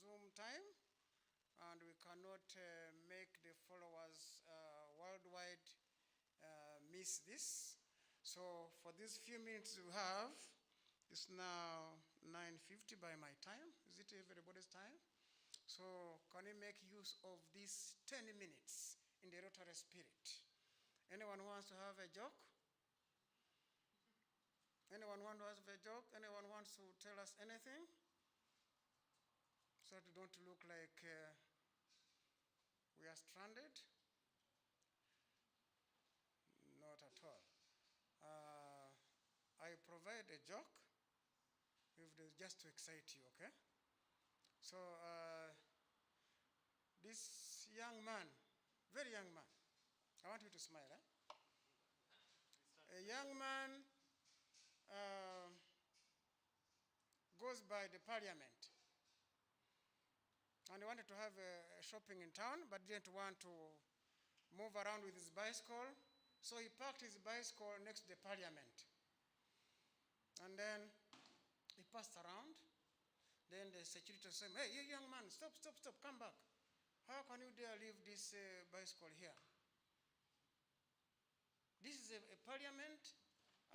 Zoom time, and we cannot make the followers worldwide miss this. So for these few minutes we have, it's now 9:50 by my time. Is it everybody's time? So can we make use of these 10 minutes in the Rotary spirit? Anyone who wants to have a joke? Anyone want to have a joke? Anyone wants to tell us anything? So that we don't look like we are stranded? Not at all. I provide a joke if there's just to excite you, okay? So this young man, very young man, I want you to smile, eh? A young man goes by the parliament, and he wanted to have a shopping in town, but didn't want to move around with his bicycle, so he parked his bicycle next to the parliament. And then he passed around. Then the security said, "Hey, you young man, stop, come back. How can you dare leave this bicycle here? This is a parliament,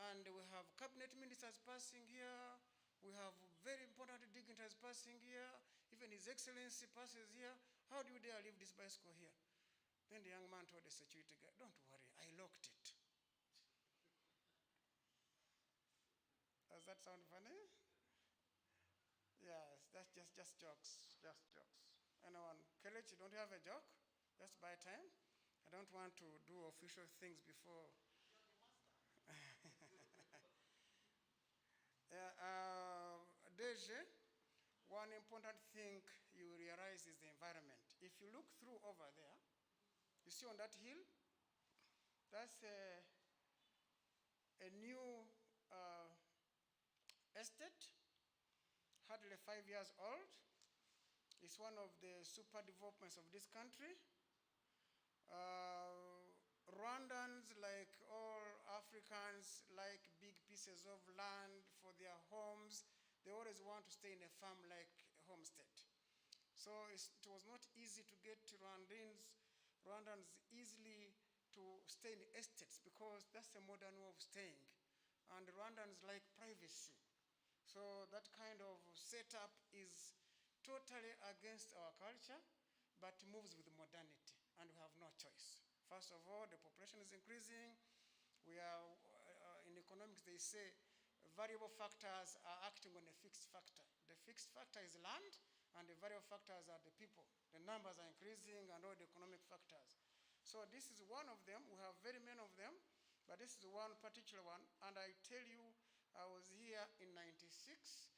and we have cabinet ministers passing here. We have very important dignitaries passing here. Even His Excellency passes here. How do you dare leave this bicycle here?" Then the young man told the security guy, "Don't worry, I locked it." Does that sound funny? Yes, that's just jokes, just jokes. Anyone? Kelech, you don't have a joke? Just by time? I don't want to do official things before. Deje, one important thing you realize is the environment. If you look through over there, you see on that hill, that's a new estate, hardly 5 years old. It's one of the super developments of this country. Rwandans, like all Africans, like big pieces of land for their homes. They always want to stay in a farm-like homestead. So it was not easy to get Rwandans easily to stay in estates, because that's a modern way of staying. And Rwandans like privacy. So that kind of setup is totally against our culture, but moves with modernity, and we have no choice. First of all, the population is increasing. We are, in economics, they say variable factors are acting on a fixed factor. The fixed factor is land, and the variable factors are the people. The numbers are increasing, and all the economic factors. So this is one of them. We have very many of them, but this is one particular one. And I tell you, I was here in '96,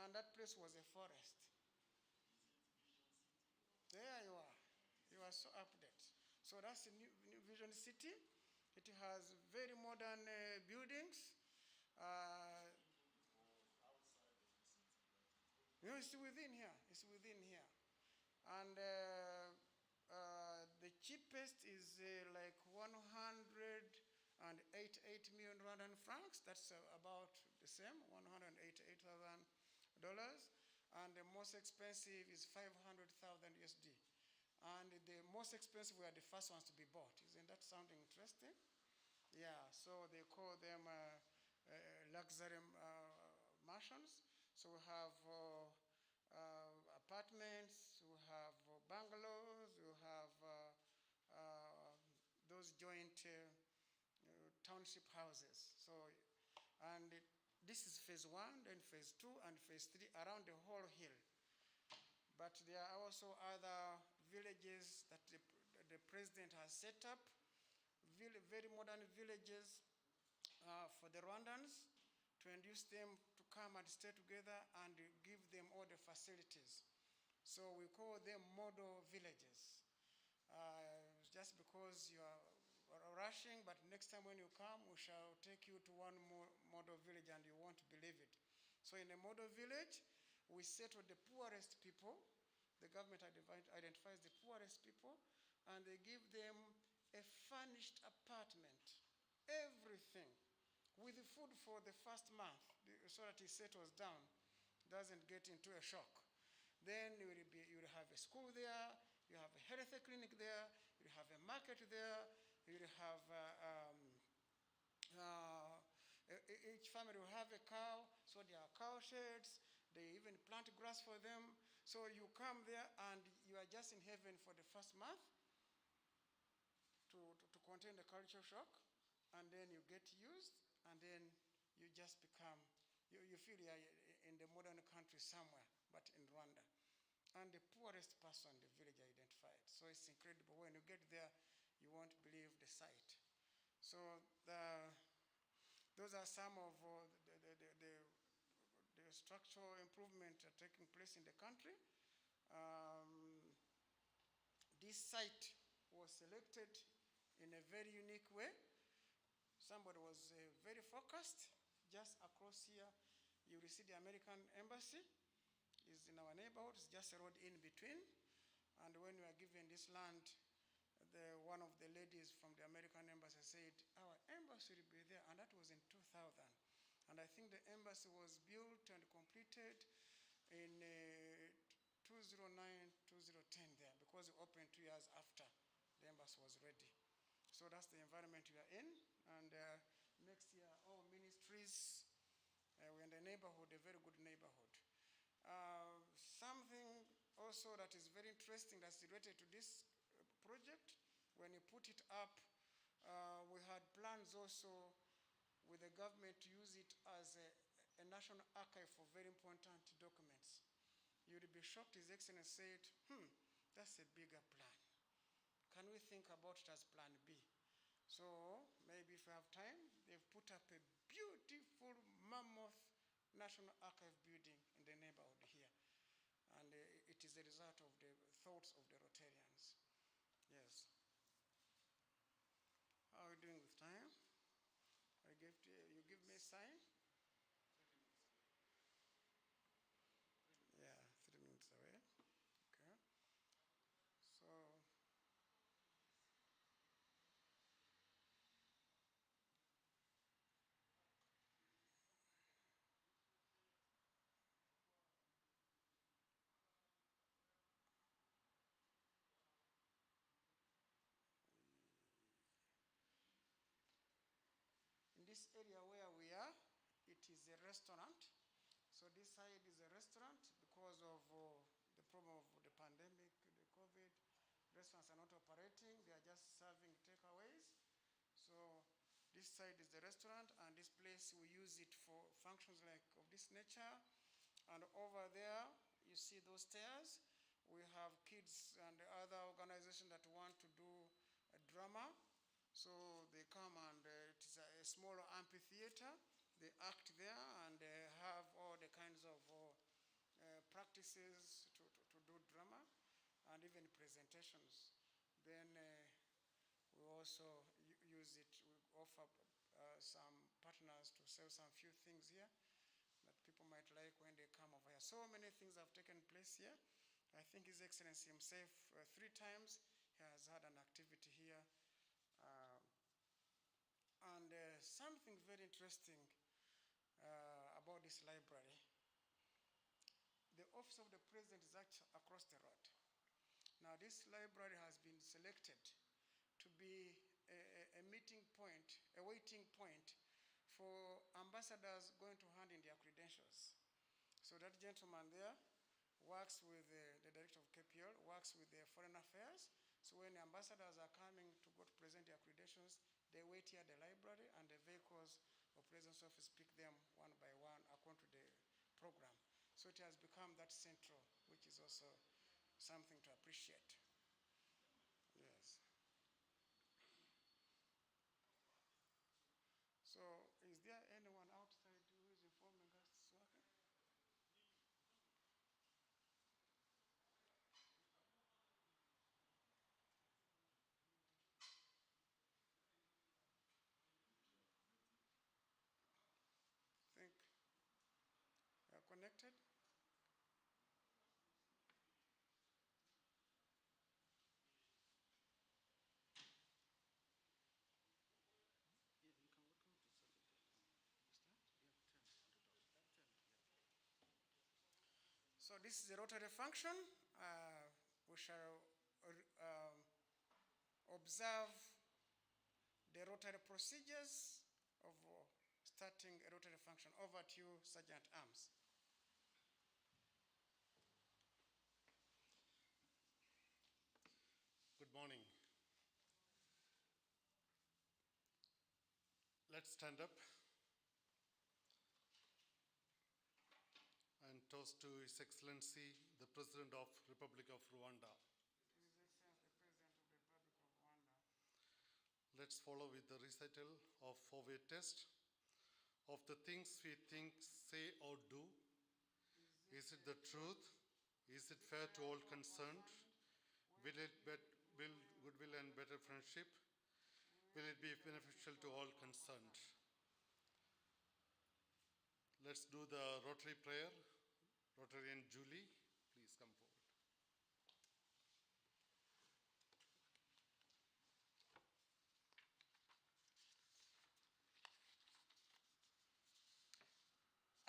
and that place was a forest. There you are. You are so updated. So that's a new Vision City. It has very modern buildings. It's within here. It's within here. And the cheapest is like 188 million Rwandan francs. That's about the same, $188,000. And the most expensive is 500,000 USD. And the most expensive were the first ones to be bought. Isn't that sounding interesting? Yeah, so they call them luxury mansions. So we have apartments, we have bungalows, we have those joint township houses. So, and this is phase 1, then phase 2, and phase 3 around the whole hill. But there are also other villages that the president has set up, very modern villages for the Rwandans, to induce them to come and stay together and give them all the facilities. So we call them model villages. Just because you are rushing, but next time when you come, we shall take you to one more model village and you won't believe it. So in a model village, we settle the poorest people. The government identifies the poorest people, and they give them a furnished apartment, everything, with the food for the first month, so that he settles down, doesn't get into a shock. Then you will have a school there, you have a health clinic there, you have a market there, you will have each family will have a cow, so there are cow sheds. They even plant grass for them. So you come there and you are just in heaven for the first month to contain the culture shock, and then you get used, and then you just become, you feel you are in the modern country somewhere, but in Rwanda. And the poorest person the village identified. So it's incredible. When you get there, you won't believe the sight. So those are some of the structural improvement taking place in the country. This site was selected in a very unique way. Somebody was very focused. Just across here, you will see the American embassy is in our neighborhood. It's just a road in between. And when we are given this land, one of the ladies from the American embassy said, our embassy will be there, and that was in 2000. And I think the embassy was built and completed in 2009, 2010 there, because it opened 2 years after the embassy was ready. So that's the environment we are in. And next year, all ministries, we're in the neighborhood, a very good neighborhood. Something also that is very interesting that's related to this project, when you put it up, we had plans also with the government to use it as a national archive for very important documents. You'd be shocked His Excellency said, that's a bigger plan. Can we think about it as plan B? So maybe if we have time, they've put up a beautiful mammoth National Archive building in the neighborhood here. And it is a result of the thoughts of the Rotarians. Yes. How are we doing with time? You give me a sign? Yeah, 3 minutes away. Okay. So, in this area where we are, it is a restaurant. So this side is a restaurant because of the problem of the pandemic, the COVID. Restaurants are not operating, they are just serving takeaways. So this side is the restaurant, and this place we use it for functions like of this nature. And over there, you see those stairs. We have kids and other organizations that want to do a drama. So they come and it is a small amphitheater. They act there and they have all the kinds of practices to do drama and even presentations. Then we also use it, we offer some partners to sell some few things here that people might like when they come over here. So many things have taken place here. I think His Excellency himself 3 times he has had an activity here. And something very interesting about this library, the office of the president is actually across the road. Now this library has been selected to be a meeting point, a waiting point for ambassadors going to hand in their credentials. So that gentleman there works with the director of KPL, works with the foreign affairs. So when the ambassadors are coming to go to present their credentials, they wait here at the library, and the vehicles of President's office pick them one by one according to the program. So it has become that central, which is also something to appreciate. Yes. So is there anyone outside who is informing us it's working? Think connected? So this is the rotary function. We shall observe the rotary procedures of starting a rotary function. Over to you, Sergeant Arms. Good morning. Let's stand up and toast to His Excellency, the President of Republic of Rwanda. His Excellency, the President of the Republic of Rwanda. Let's follow with the recital of four-way test. Of the things we think, say, or do, is it the truth? Is it fair to all concerned? Will it build goodwill and better friendship? Will it be beneficial to all concerned? Let's do the Rotary prayer. Rotarian Julie, please come forward.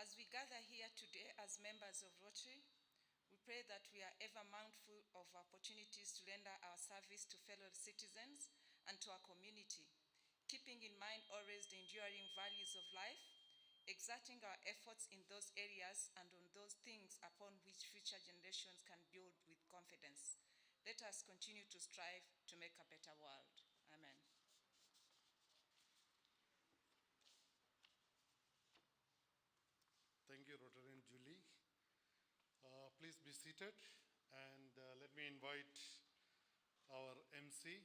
As we gather here today as members of Rotary, we pray that we are ever mindful of opportunities to render our service to fellow citizens and to our community, keeping in mind always the enduring values of life, exerting our efforts in those areas and on those things upon which future generations can build with confidence. Let us continue to strive to make a better world. Amen. Thank you, Rotarian Julie. Please be seated, and let me invite our MC,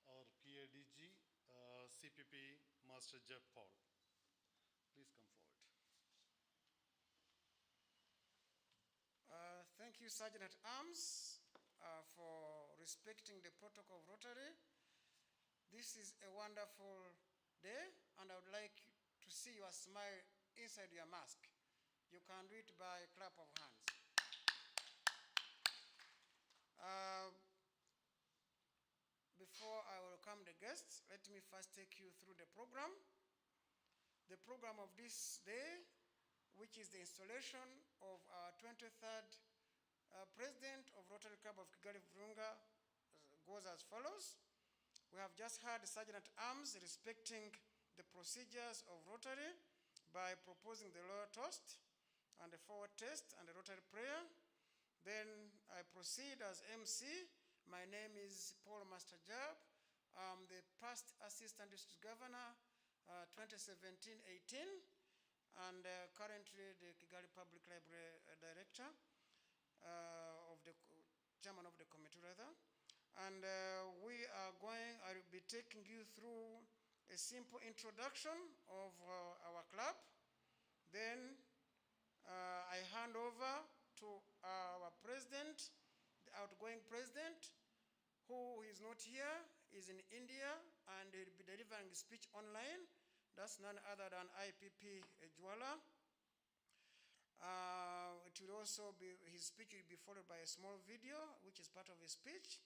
our PADG, CPP Master Jeff Paul. Please come forward. Thank you, Sergeant at Arms, for respecting the protocol of Rotary. This is a wonderful day, and I would like to see your smile inside your mask. You can do it by a clap of hands. Before I welcome the guests, let me first take you through the program. The program of this day, which is the installation of our 23rd President of Rotary Club of Kigali Virunga, goes as follows. We have just heard Sergeant at Arms respecting the procedures of Rotary by proposing the loyal toast and the forward test and the Rotary prayer. Then I proceed as MC. My name is Paul Master Jab. I'm the past Assistant District Governor, 2017-18, and currently the Kigali Public Library Director, Chairman of the committee rather. And I will be taking you through a simple introduction of our club. Then I hand over to our president, the outgoing president, who is not here, is in India, and he'll be delivering a speech online. That's none other than IPP Jwala. It will also be, his speech will be followed by a small video, which is part of his speech.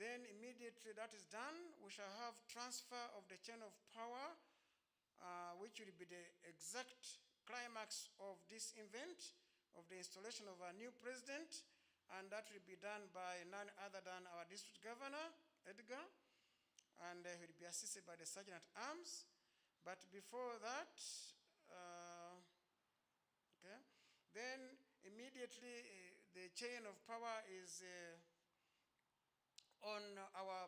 Then immediately that is done, we shall have transfer of the chain of power, which will be the exact climax of this event, of the installation of our new president, and that will be done by none other than our district governor, Edgar, and he will be assisted by the Sergeant at Arms. But before that, then immediately the chain of power is on our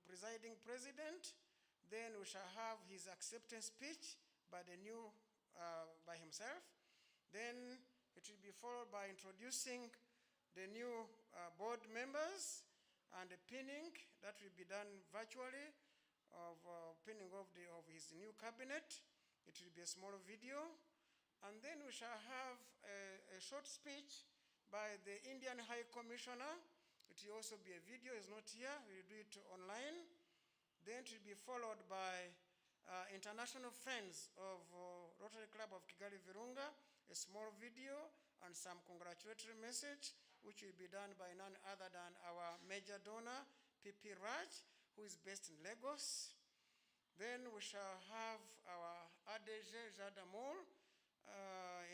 presiding president. Then we shall have his acceptance speech by the new, by himself. Then it will be followed by introducing the new board members and the pinning that will be done virtually of pinning of his new cabinet. It will be a small video. And then we shall have a short speech by the Indian High Commissioner. It will also be a video, it's not here, we'll do it online. Then it will be followed by international friends of Rotary Club of Kigali Virunga, a small video and some congratulatory message, which will be done by none other than our major donor, PP Raj, who is based in Lagos. Then we shall have our ADG Jadamol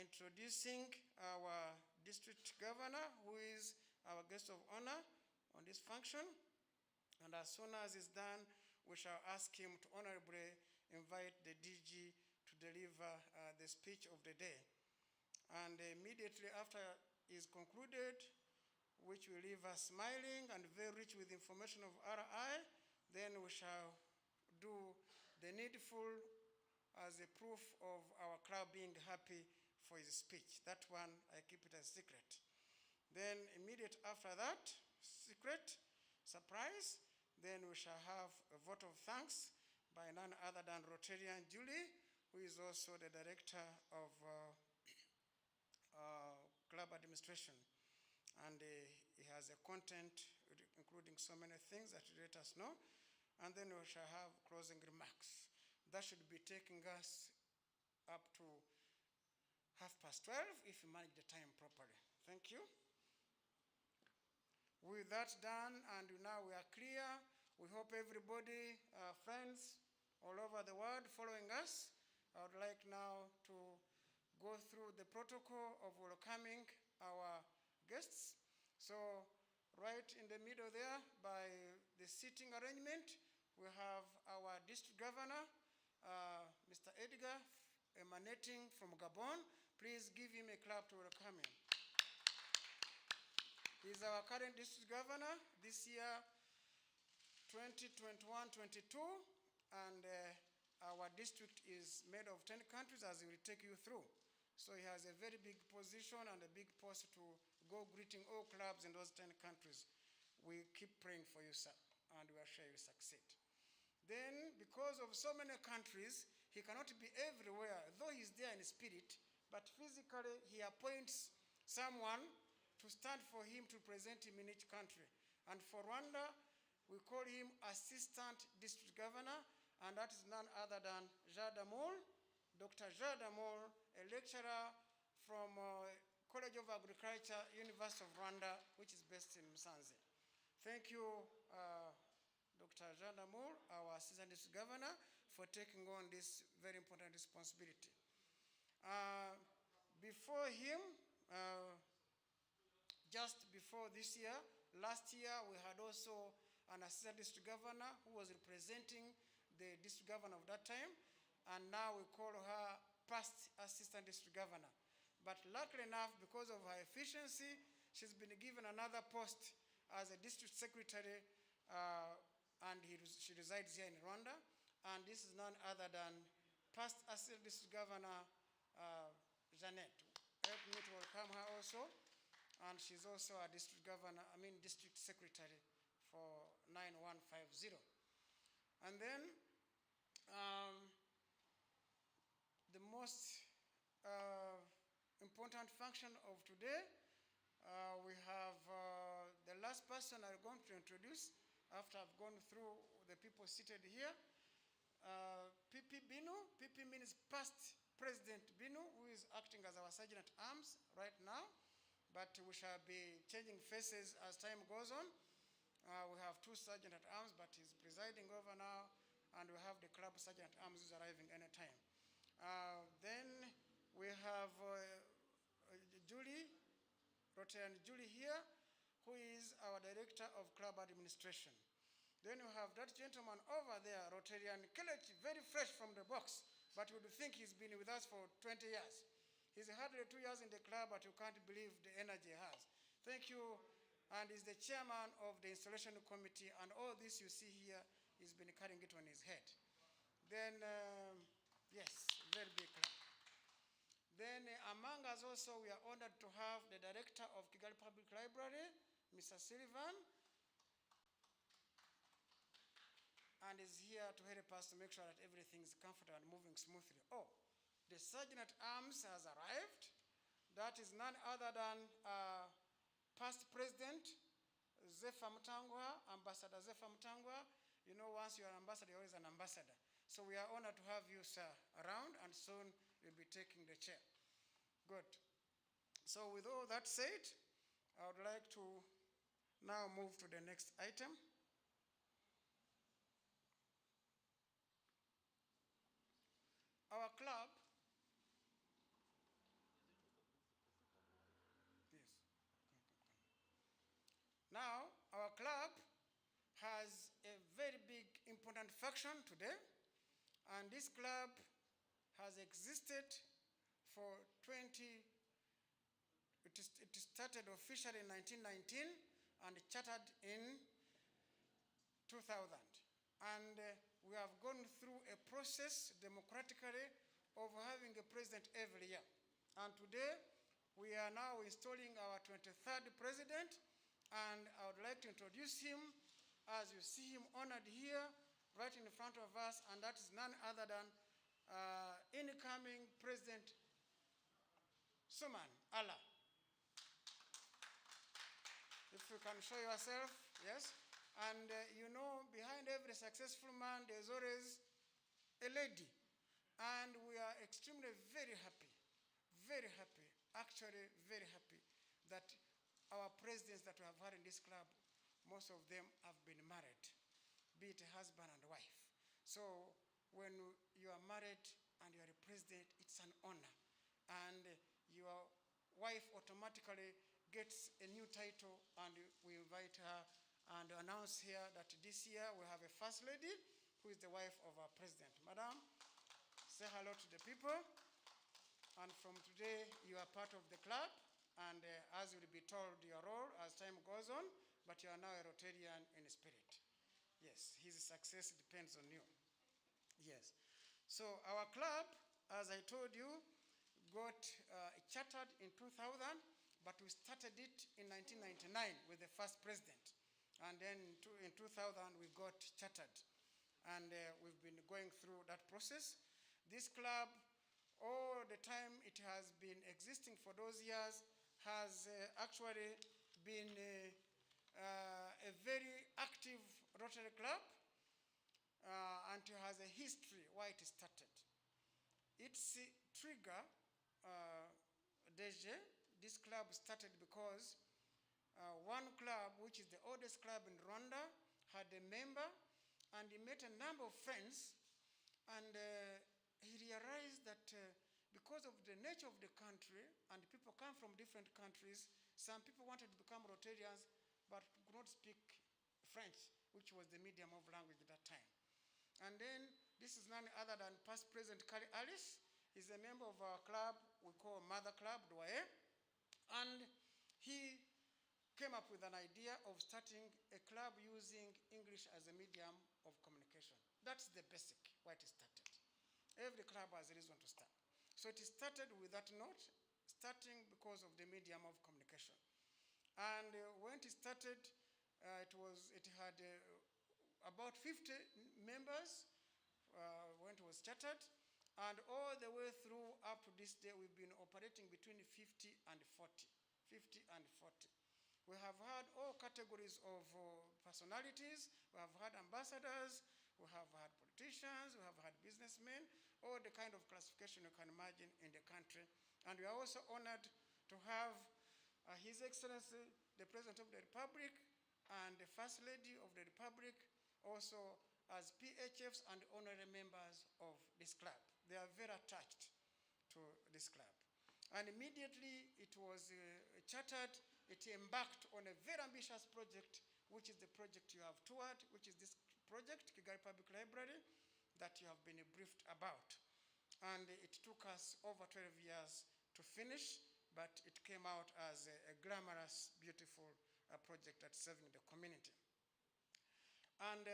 introducing our district governor, who is our guest of honor on this function. And as soon as it's done, we shall ask him to honorably invite the DG to deliver the speech of the day. And immediately after is concluded, which will leave us smiling and very rich with information of RI, then we shall do the needful as a proof of our club being happy for his speech. That one, I keep it a secret. Then immediate after that, secret, surprise, then we shall have a vote of thanks by none other than Rotarian Julie, who is also the director of club administration. And he has a content including so many things that will let us know. And then we shall have closing remarks. That should be taking us up to 12:30 if we manage the time properly. Thank you. With that done, and now we are clear, we hope everybody, friends all over the world following us, I would like now to go through the protocol of welcoming our guests. So right in the middle there, by the seating arrangement, we have our district governor, Mr. Edgar, emanating from Gabon. Please give him a clap to welcome him. He's our current district governor this year, 2021-22, and our district is made of 10 countries, as he will take you through. So he has a very big position and a big post to go greeting all clubs in those 10 countries. We keep praying for you, sir, and we are sure you succeed. Then, because of so many countries, he cannot be everywhere, though he's there in spirit, but physically he appoints someone to stand for him to present him in each country. And for Rwanda, we call him Assistant District Governor, and that is none other than Jean Damour, Dr. Jean Damour, a lecturer from College of Agriculture, University of Rwanda, which is based in Musanze. Thank you, Dr. Jean Damour, our Assistant District Governor, for taking on this very important responsibility. Before him, just before this year, last year, we had also an Assistant District Governor who was representing the District Governor of that time, and now we call her past Assistant District Governor. But luckily enough, because of her efficiency, she's been given another post as a District Secretary, and she resides here in Rwanda. And this is none other than past Assistant District Governor, Jeanette. Help me to welcome her also. And she's also a District Secretary for 9150. And then, the most important function of today, we have the last person I'm going to introduce after I've gone through the people seated here. PP Binu. PP means past President Binu, who is acting as our Sergeant at Arms right now, but we shall be changing faces as time goes on. We have two Sergeant at Arms, but he's presiding over now, and we have the club Sergeant at Arms who's arriving anytime. Then we have Julie, Rotarian Julie here, who is our Director of Club Administration. Then we have that gentleman over there, Rotarian Kelechi, very fresh from the box, but you would think he's been with us for 20 years. He's hardly 2 years in the club, but you can't believe the energy he has. Thank you, and he's the chairman of the installation committee, and all this you see here, he's been carrying it on his head. Then, yes, very big club. Then among us also, we are honored to have the director of Kigali Public Library, Mr. Sullivan, and is here to help us to make sure that everything is comfortable and moving smoothly. Oh, the Sergeant at Arms has arrived. That is none other than past President Zephyr Mutangwa, Ambassador Zephyr Mutangwa. You know, once you're an ambassador, you're always an ambassador. So we are honored to have you, sir, around, and soon you'll be taking the chair. Good. So with all that said, I would like to now move to the next item. Our club, yes, has a very big, important function today. And this club has existed for 20, it started officially in 1919 and chartered in 2000. And we have gone through a process democratically of having a president every year. And today, we are now installing our 23rd president, and I would like to introduce him as you see him honored here, right in front of us, and that is none other than incoming President Suman, Alla. If you can show yourself, yes. And you know, behind every successful man, there's always a lady. And we are extremely very happy, actually very happy that our presidents that we have had in this club, most of them have been married, be it a husband and wife. So when you are married and you are a president, it's an honor. And your wife automatically gets a new title, and we invite her and announce here that this year we have a first lady who is the wife of our president. Madam, say hello to the people. And from today, you are part of the club, and as you will be told your role as time goes on, but you are now a Rotarian in spirit. Yes, his success depends on you. Yes. So our club, as I told you, got chartered in 2000, but we started it in 1999 with the first president. And then in 2000, we got chartered. And we've been going through that process. This club, all the time it has been existing for those years, has actually been a very active Rotary club, and it has a history why it started. Its trigger, DG, this club started because one club, which is the oldest club in Rwanda, had a member, and he met a number of friends, and he realized that because of the nature of the country, and people come from different countries, some people wanted to become Rotarians, but could not speak French, which was the medium of language at that time. And then, this is none other than past President Kari Alice. He's a member of our club, we call Mother Club, Douaye, and he came up with an idea of starting a club using English as a medium of communication. That's the basic why it started. Every club has a reason to start. So it started with that note, starting because of the medium of communication. And when it started, it had about 50 members when it was chartered, and all the way through up to this day, we've been operating between 50 and 40. 50 and 40. We have had all categories of personalities. We have had ambassadors, we have had politicians, we have had businessmen, all the kind of classification you can imagine in the country. And we are also honored to have His Excellency, the President of the Republic, and the First Lady of the Republic, also as PHFs and honorary members of this club. They are very attached to this club. And immediately it was chartered, it embarked on a very ambitious project, which is the project you have toured, which is this project, Kigali Public Library, that you have been briefed about. And it took us over 12 years to finish, but it came out as a glamorous, beautiful project that's serving the community. And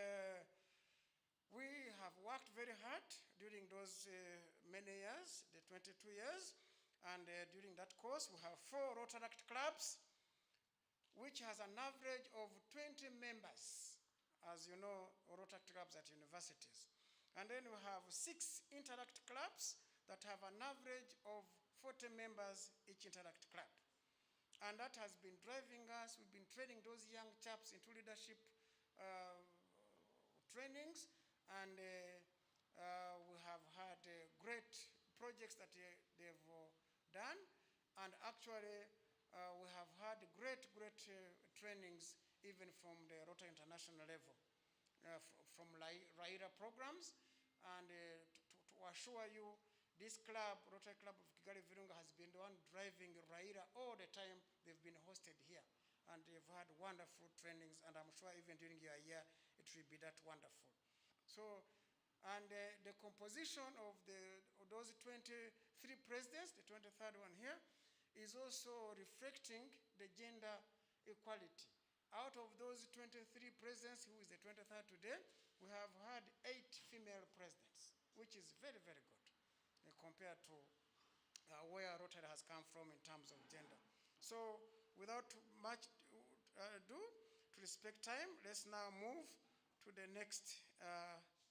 we have worked very hard during those many years, the 22 years, and during that course, we have 4 Rotaract clubs, which has an average of 20 members, as you know, Rotaract clubs at universities. And then we have 6 Interact clubs that have an average of 40 members each Interact club. And that has been driving us. We've been training those young chaps into leadership trainings, and we have had great projects that they've done, and actually we have had great trainings even from the Rotary International level, from Raira programs, and to assure you, this club, Rotary Club of Kigali Virunga, has been the one driving Raira all the time they've been hosted here. and you've had wonderful trainings, and I'm sure even during your year it will be that wonderful. So, and the composition of those 23 presidents, the 23rd one here, is also reflecting the gender equality. Out of those 23 presidents, who is the 23rd today, we have had 8 female presidents, which is very, very good compared to where Rotary has come from in terms of gender. So without much ado, to respect time, let's now move to the next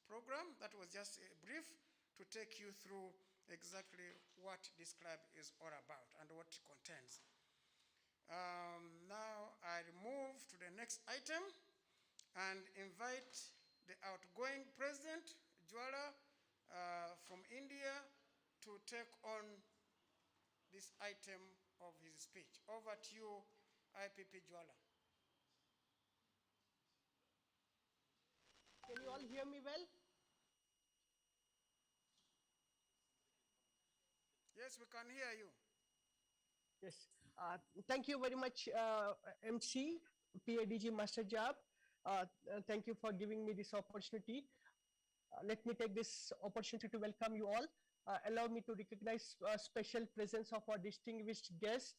program. That was just a brief to take you through exactly what this club is all about and what it contains. Now I move to the next item and invite the outgoing president, Jwala, from India, to take on this item of his speech. Over to you, IPP Jwala. Can you all hear me well? Yes, we can hear you. Yes. Thank you very much, MC, PADG Master Job. Thank you for giving me this opportunity. Let me take this opportunity to welcome you all. Allow me to recognize special presence of our distinguished guest,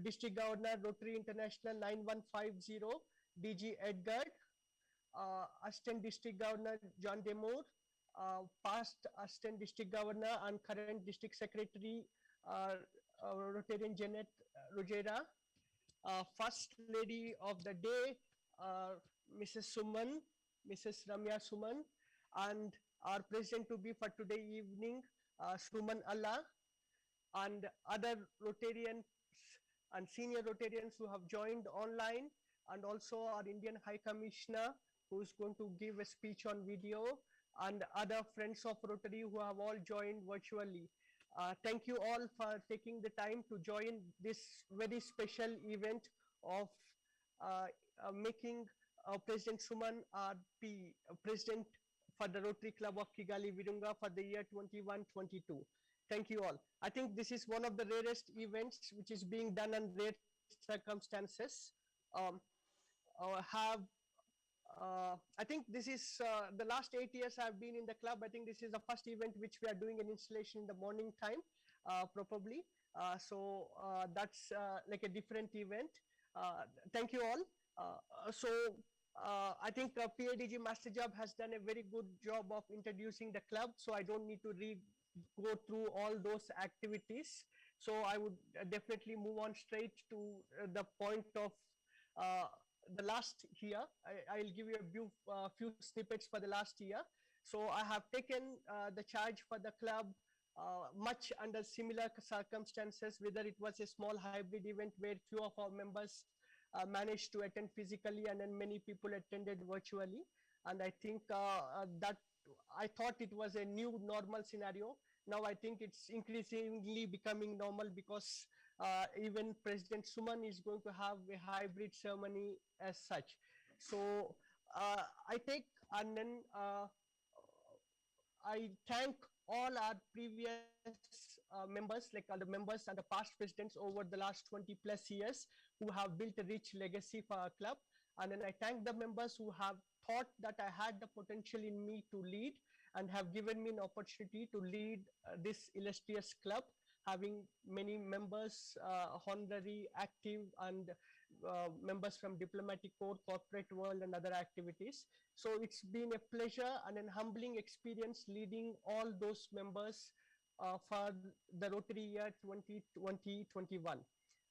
District Governor, Rotary International 9150, DG Edgar, Assistant District Governor John Demore, past Assistant District Governor and current District Secretary Rotarian Janet Rogera, First Lady of the Day, Mrs. Suman, Mrs. Ramya Suman, and our President to be for today evening, Suman Alla, and other Rotarians and senior Rotarians who have joined online, and also our Indian High Commissioner who is going to give a speech on video, and other friends of Rotary who have all joined virtually. Thank you all for taking the time to join this very special event of making President Suman the President for the Rotary Club of Kigali Virunga for the year 21-22. Thank you all. I think this is one of the rarest events which is being done under rare circumstances. I think this is the last 8 years I've been in the club. I think this is the first event which we are doing an installation in the morning time, probably. That's like a different event. Thank you all. I think PADG Master Job has done a very good job of introducing the club, so I don't need to go through all those activities. So I would definitely move on straight to the point of the last year. I'll give you a few snippets for the last year. So I have taken the charge for the club much under similar circumstances, whether it was a small hybrid event where few of our members managed to attend physically and then many people attended virtually. And I think that I thought it was a new normal scenario. Now I think it's increasingly becoming normal because even President Suman is going to have a hybrid ceremony as such. So I take and then I thank all our previous members, like all the members and the past presidents over the last 20 plus years who have built a rich legacy for our club. And then I thank the members who have thought that I had the potential in me to lead and have given me an opportunity to lead this illustrious club, having many members, honorary, active, and members from diplomatic corps, corporate world, and other activities. So it's been a pleasure and an humbling experience leading all those members for the Rotary year 2020-21.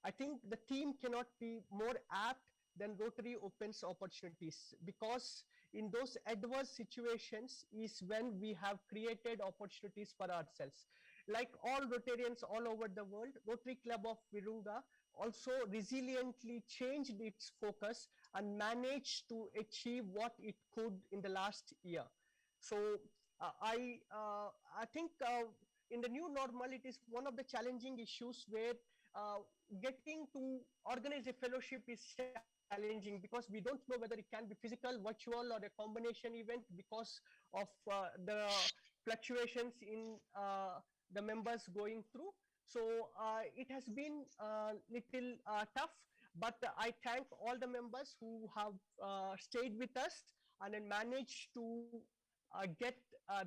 I think the theme cannot be more apt than Rotary opens opportunities, because in those adverse situations is when we have created opportunities for ourselves. Like all Rotarians all over the world, Rotary Club of Virunga also resiliently changed its focus and managed to achieve what it could in the last year. So I think in the new normal, it is one of the challenging issues where getting to organize a fellowship is challenging, because we don't know whether it can be physical, virtual, or a combination event because of the fluctuations in the members going through. So it has been little tough. But I thank all the members who have stayed with us and then managed to get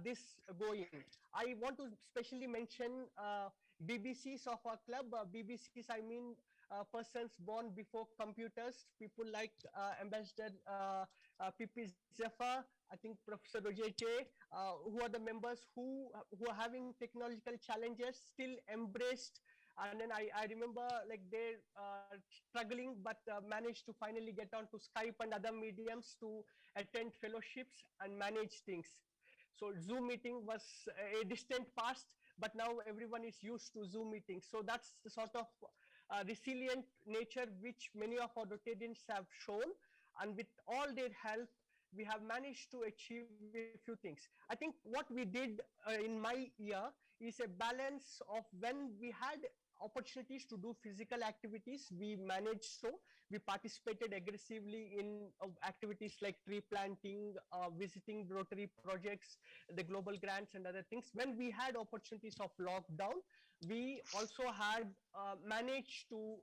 this going. I want to specially mention BBCs of our club. BBCs, I mean persons born before computers, people like Ambassador PP Zephyr, I think Professor Rojete, who are the members who are having technological challenges, still embraced. And then I remember like they're struggling, but managed to finally get onto Skype and other mediums to attend fellowships and manage things. So Zoom meeting was a distant past, but now everyone is used to Zoom meetings. So that's the sort of resilient nature which many of our Rotarians have shown. And with all their help, we have managed to achieve a few things. I think what we did in my year is a balance of when we had opportunities to do physical activities, we managed so. We participated aggressively in activities like tree planting, visiting Rotary projects, the global grants and other things. When we had opportunities of lockdown, we also had managed to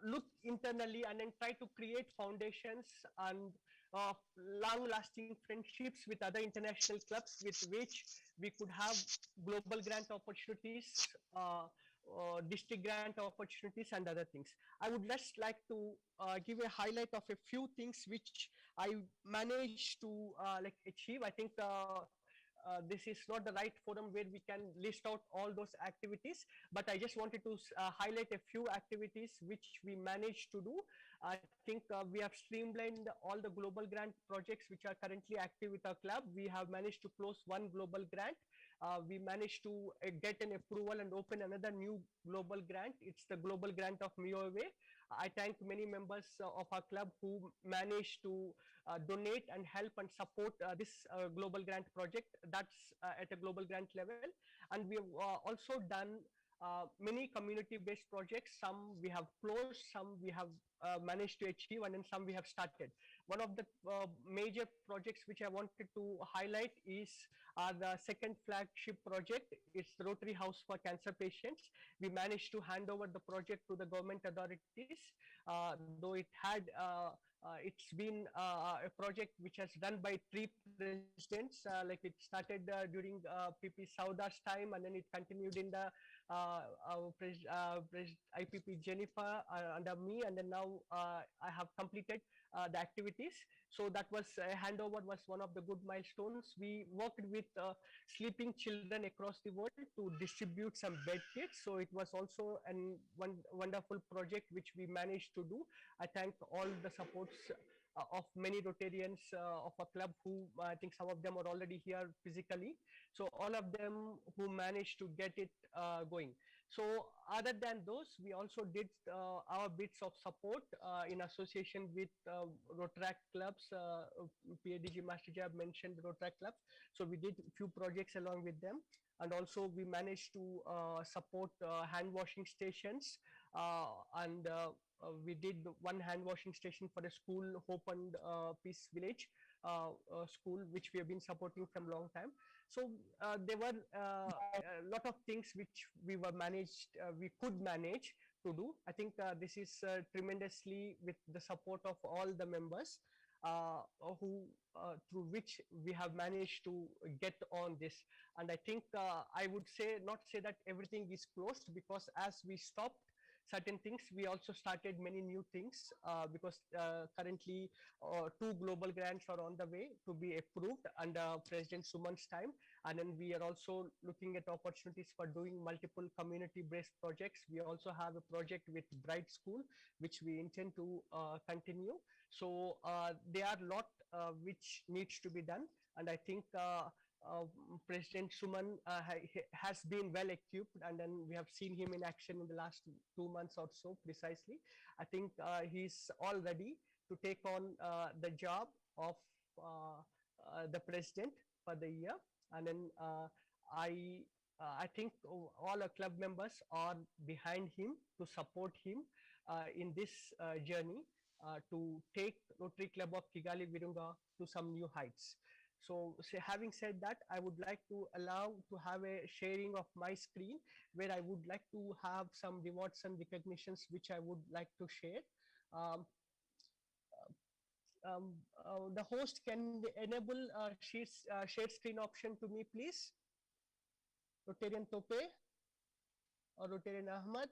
look internally and then try to create foundations and long-lasting friendships with other international clubs with which we could have global grant opportunities, district grant opportunities and other things. I would just like to give a highlight of a few things which I managed to like achieve. I think this is not the right forum where we can list out all those activities, but I just wanted to highlight a few activities which we managed to do. I think we have streamlined all the global grant projects which are currently active with our club. We have managed to close one global grant. We managed to get an approval and open another new global grant. It's the global grant of Miowe. I thank many members of our club who managed to donate and help and support this global grant project. That's at a global grant level. And we have also done many community-based projects. Some we have closed, some we have managed to achieve, and then some we have started. One of the major projects which I wanted to highlight is the second flagship project. It's the Rotary House for Cancer Patients. We managed to hand over the project to the government authorities, though it's been a project which has run by 3 presidents. Like it started during PP Saudar's time, and then it continued in the IPP Jennifer under me, and then now I have completed the activities. So that was handover was one of the good milestones. We worked with sleeping children across the world to distribute some bed kits. So it was also one wonderful project which we managed to do. I thank all the supports of many Rotarians of a club who I think some of them are already here physically. So all of them who managed to get it going. So other than those, we also did our bits of support in association with Rotaract clubs. PADG Master Jab mentioned Rotaract clubs. So we did a few projects along with them. And also we managed to support hand washing stations and we did one hand washing station for the school, Hope and Peace Village school, which we have been supporting from long time. So there were a lot of things which we could manage to do. I think this is tremendously with the support of all the members who through which we have managed to get on this. And I think I would not say that everything is closed, because as we stopped certain things, we also started many new things because currently 2 global grants are on the way to be approved under President Suman's time. And then we are also looking at opportunities for doing multiple community-based projects. We also have a project with Bright School, which we intend to continue. So there are a lot which needs to be done. And I think President Suman has been well equipped, and then we have seen him in action in the last 2 months or so precisely. I think he's all ready to take on the job of the president for the year. And then I think all our club members are behind him to support him in this journey to take Rotary Club of Kigali Virunga to some new heights. So having said that, I would like to allow to have a sharing of my screen where I would like to have some rewards and recognitions which I would like to share. Um, the host can enable share screen option to me, please. Rotarian Tope or Rotarian Ahmad.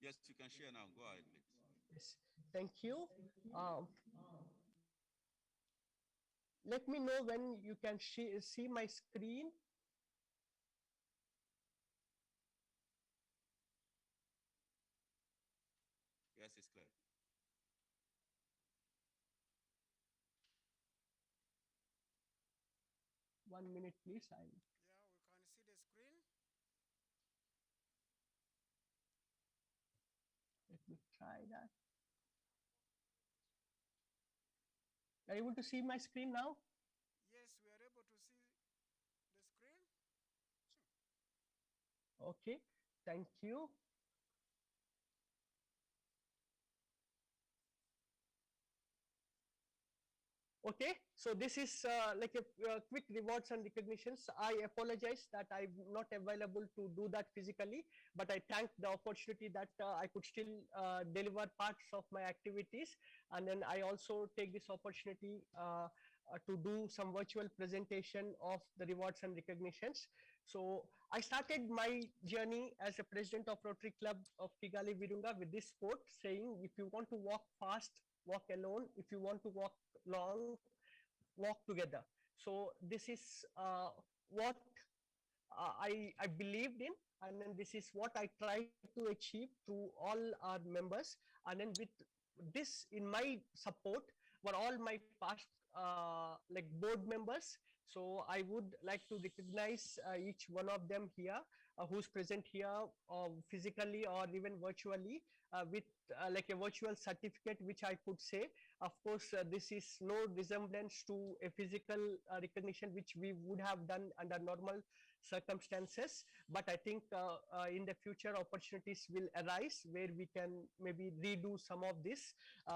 Yes, you can share now. Go ahead, please. Yes, thank you. Um, let me know when you can see my screen. Yes, it's clear. One minute, please. Yeah, we can see the screen. Let me try that. Are you able to see my screen now? Yes, we are able to see the screen. Okay, thank you. Okay, so this is like a quick rewards and recognitions. I apologize that I'm not available to do that physically, but I thank the opportunity that I could still deliver parts of my activities. And then I also take this opportunity to do some virtual presentation of the rewards and recognitions. So I started my journey as a president of Rotary Club of Kigali Virunga with this quote saying, if you want to walk fast, walk alone. If you want to walk long, walk together. So this is what I believed in, and then this is what I tried to achieve through all our members. And then with this in my support were all my past like board members. So I would like to recognize each one of them here who's present here physically or even virtually with like a virtual certificate, which I could say. Of course, this is no resemblance to a physical recognition, which we would have done under normal circumstances. But I think in the future opportunities will arise where we can maybe redo some of this.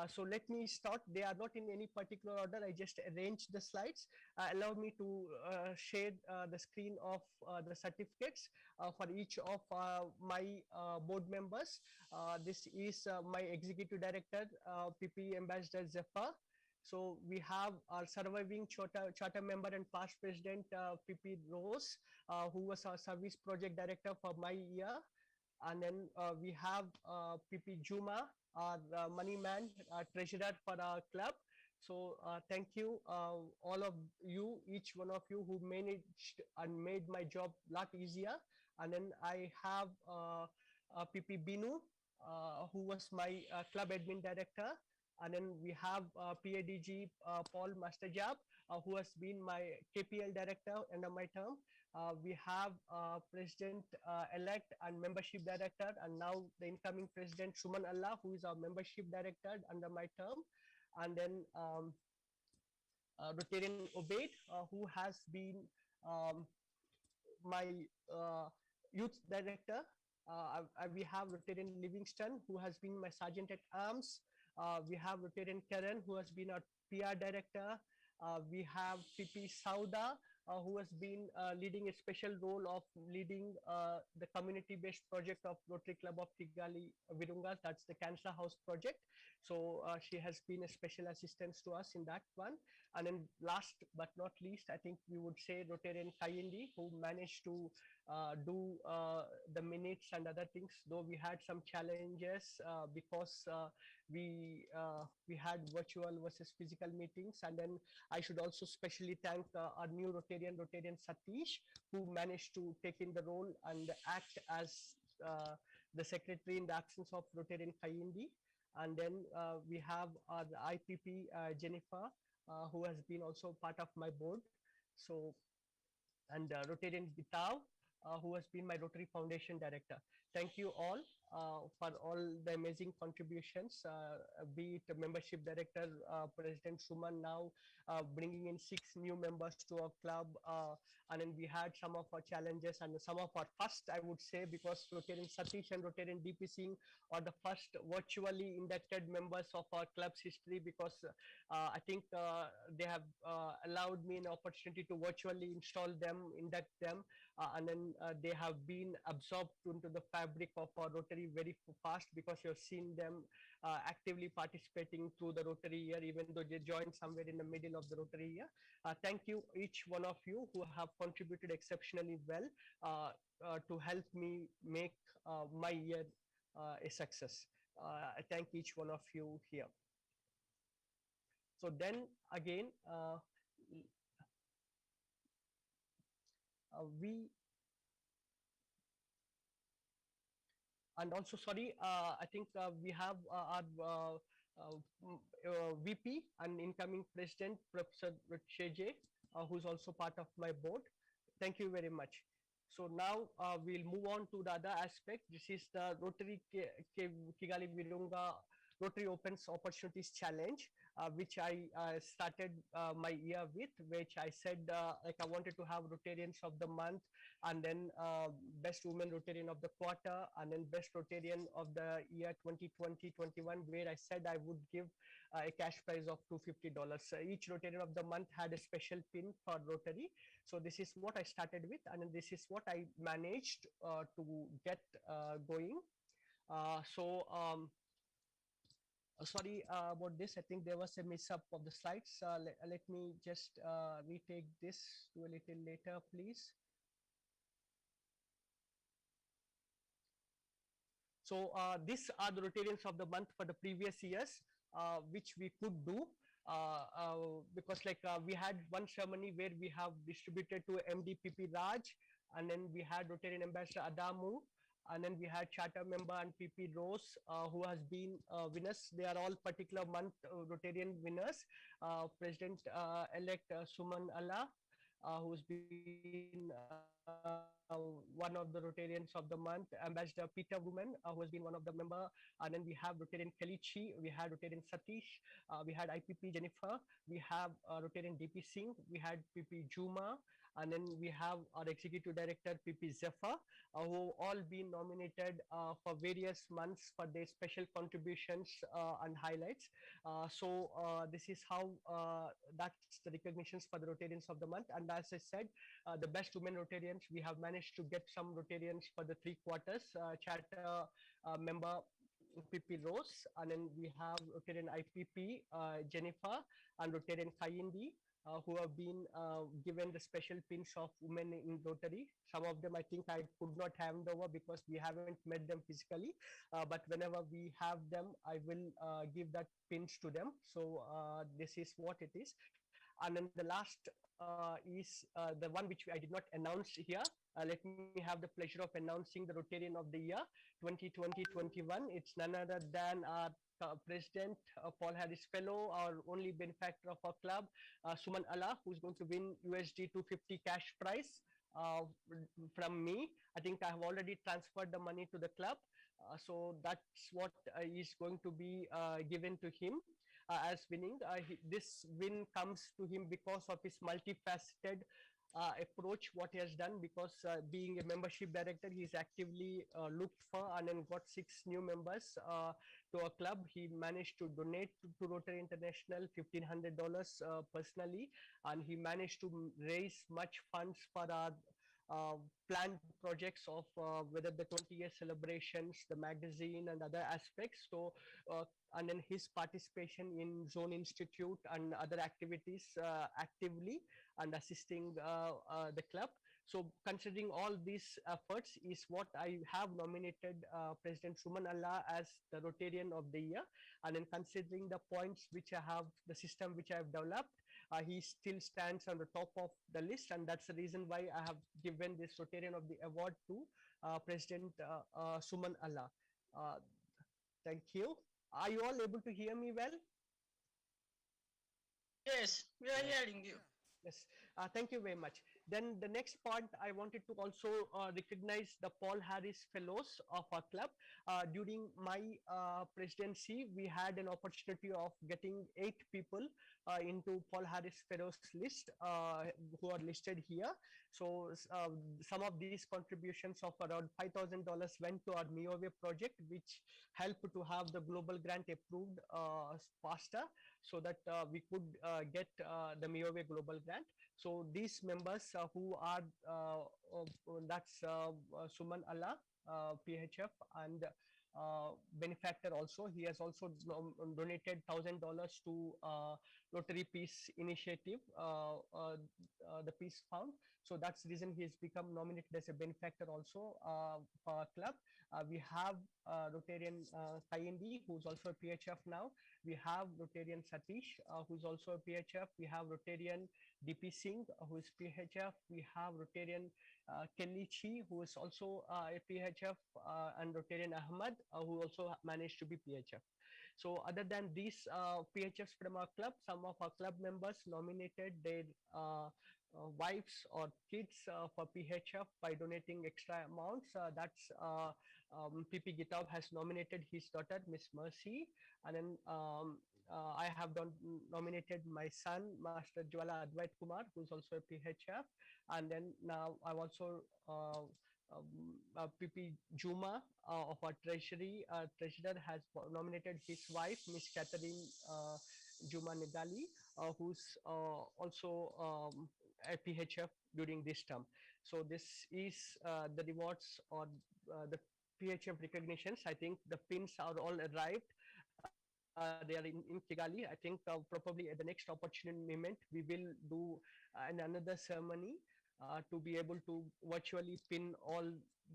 So let me start. They are not in any particular order. I just arranged the slides. Allow me to share the screen of the certificates for each of my board members. This is my executive director, PP Ambassador Zephyr. So we have our surviving charter member and past president, PP Rose, who was our service project director for my year. And then we have PP Juma, our money man, treasurer for our club. So thank you, all of you, each one of you who managed and made my job a lot easier. And then I have PP Binu, who was my club admin director. And then we have PADG Paul Masterjab, who has been my KPL director under my term. We have President-elect and membership director, and now the incoming President Suman Alla, who is our membership director under my term. And then Rotarian Obaid, who has been my youth director. We have Rotarian Livingston, who has been my sergeant at arms. We have Rotarian Karen, who has been our PR director. We have PP Sauda, who has been leading a special role of leading the community-based project of Rotary Club of Kigali Virunga. That's the Cancer House project. So she has been a special assistance to us in that one. And then last but not least, I think we would say Rotarian Kayindi, who managed to do the minutes and other things, though we had some challenges because we had virtual versus physical meetings. And then I should also specially thank our new Rotarian Satish, who managed to take in the role and act as the secretary in the absence of Rotarian Kayindi. And then we have our IPP Jennifer, who has been also part of my board. So, and Rotarian Gitav, who has been my Rotary Foundation director. Thank you all. for all the amazing contributions, be it membership director, President Suman now bringing in 6 new members to our club. And then we had some of our challenges and some of our first, I would say, because Rotarian Satish and Rotarian DP Singh are the first virtually inducted members of our club's history, because I think they have allowed me an opportunity to virtually install them, induct them, and then they have been absorbed into the fabric of our Rotary very fast, because you've seen them actively participating through the Rotary year, even though they joined somewhere in the middle of the Rotary year. Thank you, each one of you who have contributed exceptionally well to help me make my year a success. I thank each one of you here. So then again, we, and also sorry, I think we have our VP and incoming President, Professor Rckv, who's also part of my board. Thank you very much. So now we'll move on to the other aspect. This is the Rotary Kigali Virunga Rotary Opens Opportunities Challenge, which I started my year with, which I said like I wanted to have Rotarians of the month, and then best women Rotarian of the quarter, and then best Rotarian of the year 2020-21, where I said I would give a cash prize of $250. Each Rotarian of the month had a special pin for Rotary. So this is what I started with, and this is what I managed to get going. Sorry about this. I think there was a mix up of the slides. Let me just retake this to a little later, please. So these are the Rotarians of the month for the previous years, which we could do. Because like we had one ceremony where we have distributed to MDPP Raj, and then we had Rotarian Ambassador Adamu, and then we had charter member and PP Rose, who has been winners. They are all particular month Rotarian winners. President-elect Suman Alla, who's been one of the Rotarians of the month. Ambassador Peter Woman, who has been one of the member. And then we have Rotarian Kalichi, we had Rotarian Satish, we had IPP Jennifer, we have Rotarian DP Singh, we had PP Juma, and then we have our Executive Director PP Zephyr, who all been nominated for various months for their special contributions and highlights. So this is how that's the recognitions for the Rotarians of the month. And as I said, the best women Rotarians, we have managed to get some Rotarians for the 3 quarters. Charter member PP Rose, and then we have Rotarian IPP Jennifer and Rotarian Kayindi, who have been given the special pins of women in Rotary. Some of them I think I could not hand over because we haven't met them physically, but whenever we have them, I will give that pins to them. So this is what it is. And then the last is the one which I did not announce here. Let me have the pleasure of announcing the Rotarian of the Year 2020-21. It's none other than our President, Paul Harris Fellow, our only benefactor of our club, Suman Alla, who's going to win USD 250 cash prize from me. I think I have already transferred the money to the club. So that's what is going to be given to him as winning. This win comes to him because of his multifaceted approach, what he has done, because being a membership director, he's actively looked for and then got 6 new members to our club. He managed to donate to Rotary International $1,500 personally, and he managed to raise much funds for our planned projects of whether the 20-year celebrations, the magazine, and other aspects. So, and then his participation in Zone Institute and other activities actively and assisting the club. So considering all these efforts is what I have nominated President Suman Alla as the Rotarian of the Year. And then considering the points which I have, the system which I have developed, he still stands on the top of the list, and that's the reason why I have given this Rotarian of the Award to President Suman Alla. Thank you. Are you all able to hear me well? Yes, we are hearing you. Yes, thank you very much. Then the next part, I wanted to also recognize the Paul Harris Fellows of our club. During my presidency, we had an opportunity of getting 8 people into Paul Harris Fellows list who are listed here. So some of these contributions of around $5,000 went to our MIOVE project, which helped to have the global grant approved faster, so that we could get the MIOVE global grant. So these members who are that's Suman Alla, PHF, and benefactor also. He has also donated $1,000 to Rotary Peace Initiative, the Peace Fund. So that's the reason he has become nominated as a benefactor also for our club. We have Rotarian Kayindi, who's also a PHF now. We have Rotarian Satish, who's also a PHF. We have Rotarian DP Singh, who is PHF. We have Rotarian Kelly Chi, who is also a PHF, and Rotarian Ahmad, who also managed to be PHF. So other than these PHFs from our club, some of our club members nominated their wives or kids for PHF by donating extra amounts. That's PP Gitav has nominated his daughter, Miss Mercy, and then I have nominated my son, Master Jwala Advait Kumar, who's also a PHF, and then now I've also PP Juma of our treasurer has nominated his wife, Miss Catherine Juma Nigali, who's also a PHF during this term. So this is the rewards or the PHF recognitions. I think the pins are all arrived. They are in Kigali. I think probably at the next opportunity moment, we will do another ceremony to be able to virtually pin all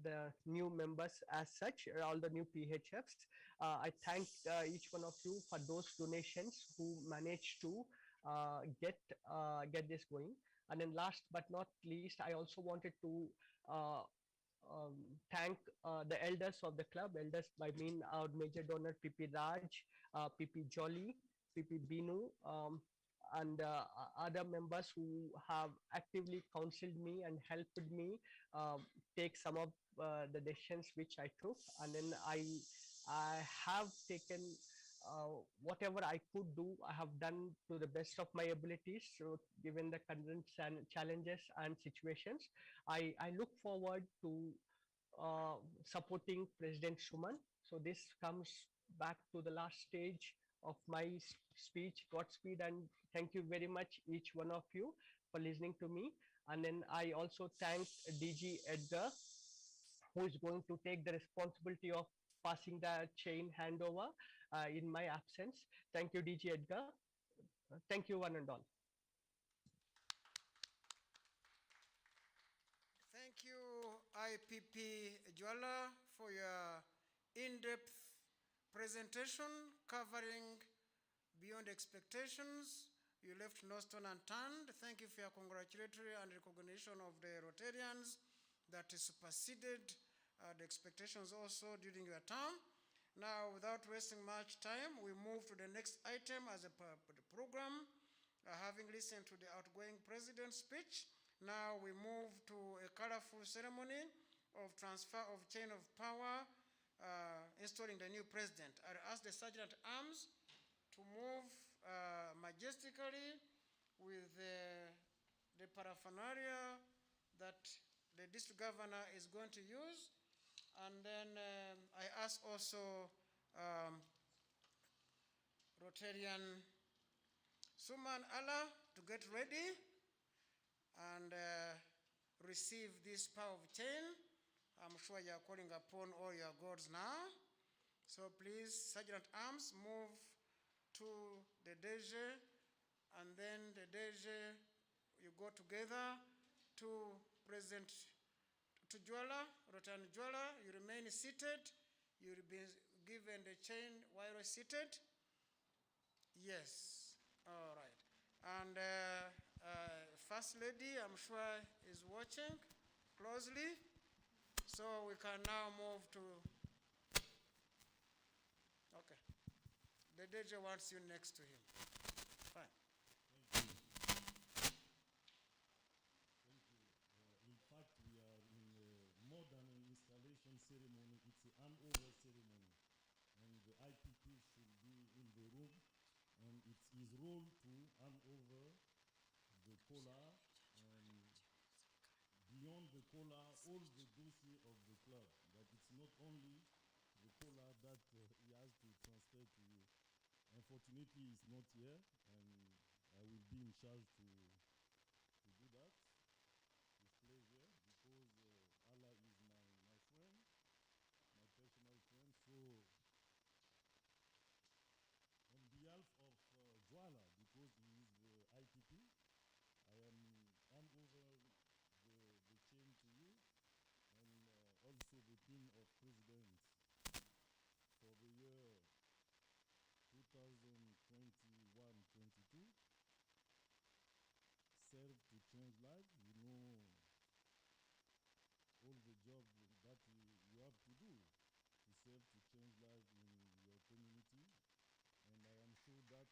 the new members as such, all the new PHFs. I thank each one of you for those donations who managed to get this going. And then last but not least, I also wanted to thank the elders of the club. Elders, I mean our major donor PP Raj, PP Jolly, PP Binu, and other members who have actively counseled me and helped me take some of the decisions which I took. And then I have taken whatever I could do, I have done to the best of my abilities. So given the current challenges and situations, I look forward to supporting President Suman. So this comes back to the last stage of my speech. Godspeed, and thank you very much, each one of you, for listening to me. And then I also thank DG Edgar, who is going to take the responsibility of passing the chain handover in my absence. Thank you, DG Edgar. Thank you, one and all. Thank you, IPP Jwala, for your in-depth presentation covering beyond expectations. You left no stone unturned. Thank you for your congratulatory and recognition of the Rotarians that superseded the expectations also during your term. Now, without wasting much time, we move to the next item as a the program. Having listened to the outgoing president's speech, now we move to a colorful ceremony of transfer of chain of power, installing the new president. I ask the Sergeant at Arms to move majestically with the paraphernalia that the district governor is going to use. And then I ask also Rotarian Suman Alla to get ready and receive this power of chain. I'm sure you are calling upon all your gods now. So please, Sergeant at Arms, move to the DG, and then the DG, you go together to President to Jwala, Rotarian Jwala. You remain seated. You will be given the chain while you're seated. Yes, all right. And First Lady, I'm sure, is watching closely. So we can now move to, okay. The DJ wants you next to him. Fine. goal to hand over the cola and beyond the cola, all the dossier of the club. That it's not only the cola that he has to transfer to you. Unfortunately, he's not here, and I will be in charge to do that. With pleasure, because Alla is my friend, my personal friend. So, on behalf of Joala, because he is the ITP, I am hand over the chain to you, and also the team of presidents for the year 2021-22 serve to change lives. You know all the job that you have to do to serve to change lives in your community, and I am sure that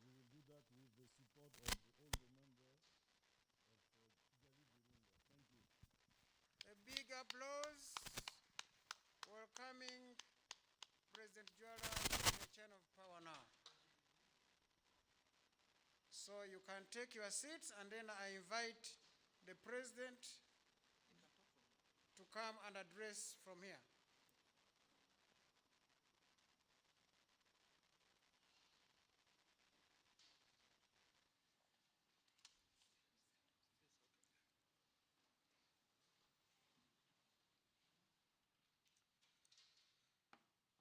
we will do that with the support of all the members of Kigali Virunga. Thank you. A big applause welcoming President Joala to the chain of power now. So you can take your seats, and then I invite the president to come and address from here.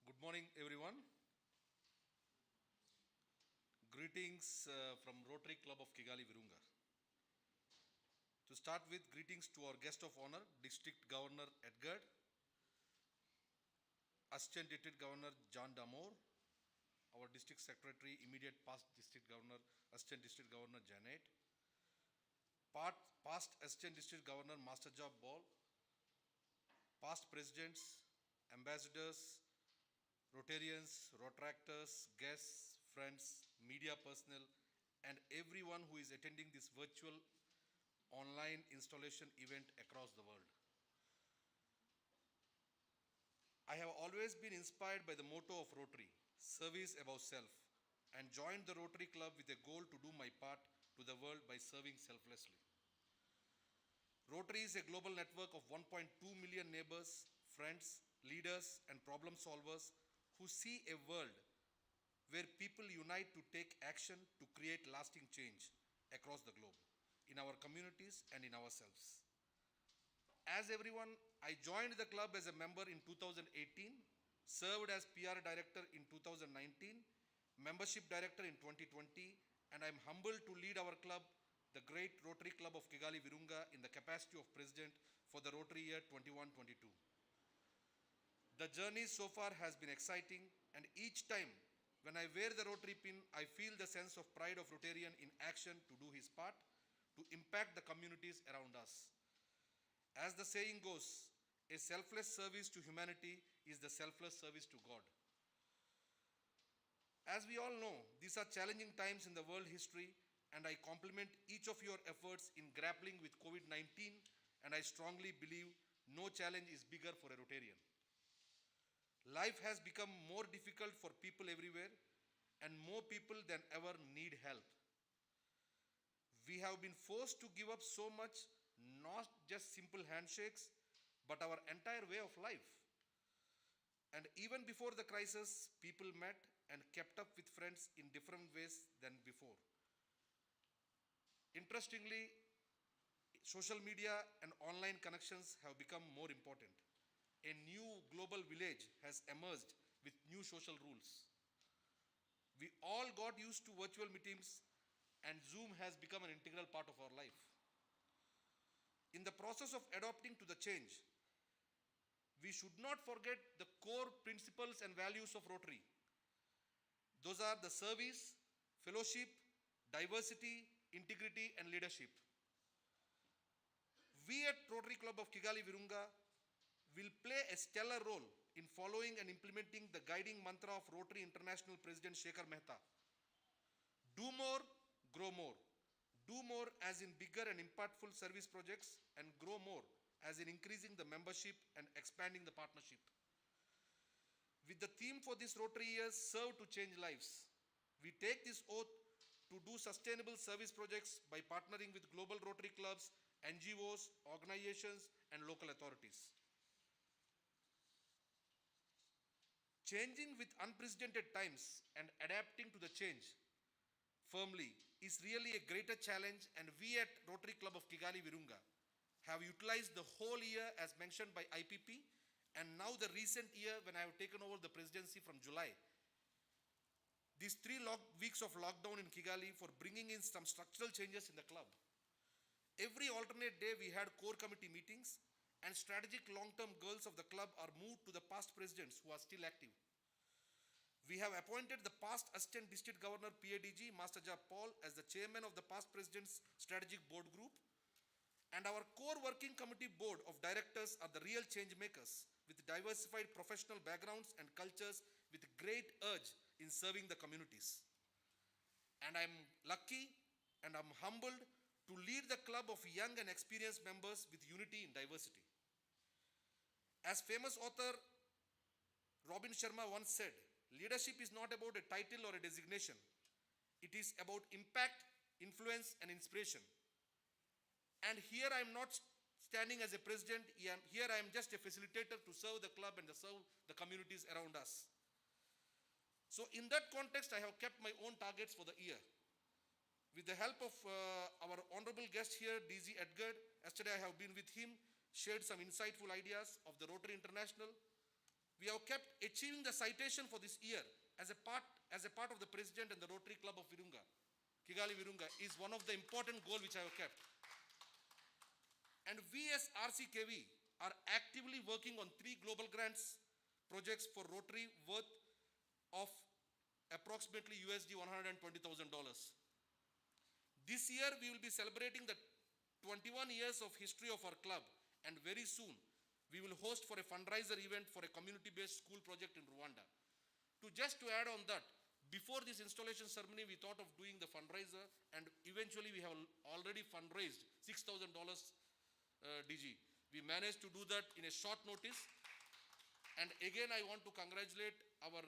Good morning, everyone. Greetings from Rotary Club of Kigali Virunga. To start with, greetings to our guest of honor, District Governor Edgar, Assistant District Governor John Damore, our District Secretary, immediate past District Governor, Assistant District Governor Janet, past Assistant District Governor Master Job Ball, past presidents, ambassadors, Rotarians, Rotractors, guests, friends, media personnel, and everyone who is attending this virtual online installation event across the world. I have always been inspired by the motto of Rotary, service above self, and joined the Rotary Club with a goal to do my part to the world by serving selflessly. Rotary is a global network of 1.2 million neighbors, friends, leaders, and problem solvers who see a world where people unite to take action to create lasting change across the globe, in our communities and in ourselves. As everyone, I joined the club as a member in 2018, served as PR Director in 2019, Membership Director in 2020, and I am humbled to lead our club, the great Rotary Club of Kigali Virunga, in the capacity of President for the Rotary year 21-22. The journey so far has been exciting, and each time when I wear the Rotary pin, I feel the sense of pride of Rotarian in action to do his part to impact the communities around us. As the saying goes, a selfless service to humanity is the selfless service to God. As we all know, these are challenging times in the world history, and I compliment each of your efforts in grappling with COVID-19, and I strongly believe no challenge is bigger for a Rotarian. Life has become more difficult for people everywhere, and more people than ever need help. We have been forced to give up so much, not just simple handshakes, but our entire way of life. And even before the crisis, people met and kept up with friends in different ways than before. Interestingly, social media and online connections have become more important. A new global village has emerged with new social rules. We all got used to virtual meetings, and Zoom has become an integral part of our life. In the process of adapting to the change, we should not forget the core principles and values of Rotary. Those are the service, fellowship, diversity, integrity, and leadership. We at Rotary Club of Kigali Virunga will play a stellar role in following and implementing the guiding mantra of Rotary International President Shekhar Mehta. Do more, grow more. Do more as in bigger and impactful service projects, and grow more as in increasing the membership and expanding the partnership. With the theme for this Rotary year, Serve to Change Lives, we take this oath to do sustainable service projects by partnering with global Rotary clubs, NGOs, organizations, and local authorities. Changing with unprecedented times and adapting to the change firmly is really a greater challenge, and we at Rotary Club of Kigali Virunga have utilized the whole year as mentioned by IPP, and now the recent year when I have taken over the presidency from July. These 3 weeks of lockdown in Kigali for bringing in some structural changes in the club. Every alternate day we had core committee meetings, and strategic long-term goals of the club are moved to the past presidents who are still active. We have appointed the past Assistant District Governor PADG, Master Jab Paul, as the chairman of the past president's strategic board group, and our core working committee board of directors are the real change makers with diversified professional backgrounds and cultures with great urge in serving the communities. And I'm lucky and I'm humbled to lead the club of young and experienced members with unity in diversity. As famous author Robin Sharma once said, leadership is not about a title or a designation. It is about impact, influence, and inspiration. And here I am not standing as a president, here I am just a facilitator to serve the club and to serve the communities around us. So in that context, I have kept my own targets for the year. With the help of our honorable guest here, DZ Edgar, yesterday I have been with him, shared some insightful ideas of the Rotary International. We have kept achieving the citation for this year as a part of the president and the Rotary Club of Virunga, Kigali Virunga, is one of the important goals which I have kept. And we as Rckv are actively working on 3 global grants projects for Rotary worth of approximately USD $120,000. This year we will be celebrating the 21 years of history of our club, and very soon we will host for a fundraiser event for a community-based school project in Rwanda. To add on that, before this installation ceremony, we thought of doing the fundraiser, and eventually we have already fundraised $6,000 DG. We managed to do that in a short notice. And again, I want to congratulate our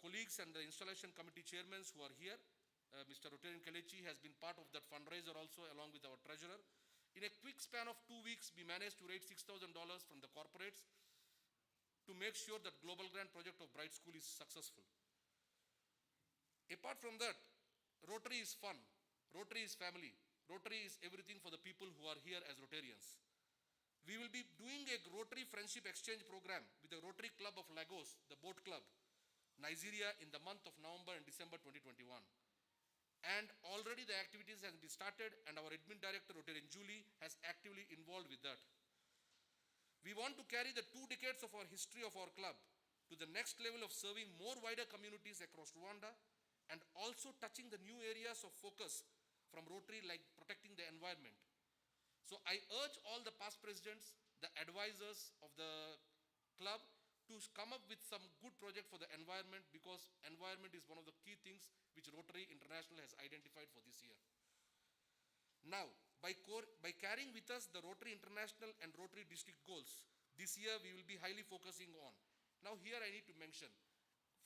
colleagues and the installation committee chairmen who are here. Mr. Rotarian Kelechi has been part of that fundraiser also, along with our treasurer. In a quick span of 2 weeks, we managed to raise $6,000 from the corporates to make sure that global grant project of Bright School is successful. Apart from that, Rotary is fun. Rotary is family. Rotary is everything for the people who are here as Rotarians. We will be doing a Rotary Friendship Exchange program with the Rotary Club of Lagos, the boat club, Nigeria, in the month of November and December 2021. And already the activities have been started, and our admin director, Rotarian Julie, has actively involved with that. We want to carry the 2 decades of our history of our club to the next level of serving more wider communities across Rwanda, and also touching the new areas of focus from Rotary, like protecting the environment. So I urge all the past presidents, the advisors of the club, to come up with some good project for the environment, because environment is one of the key things which Rotary International has identified for this year. Now, by carrying with us the Rotary International and Rotary District goals, this year we will be highly focusing on. Now here I need to mention,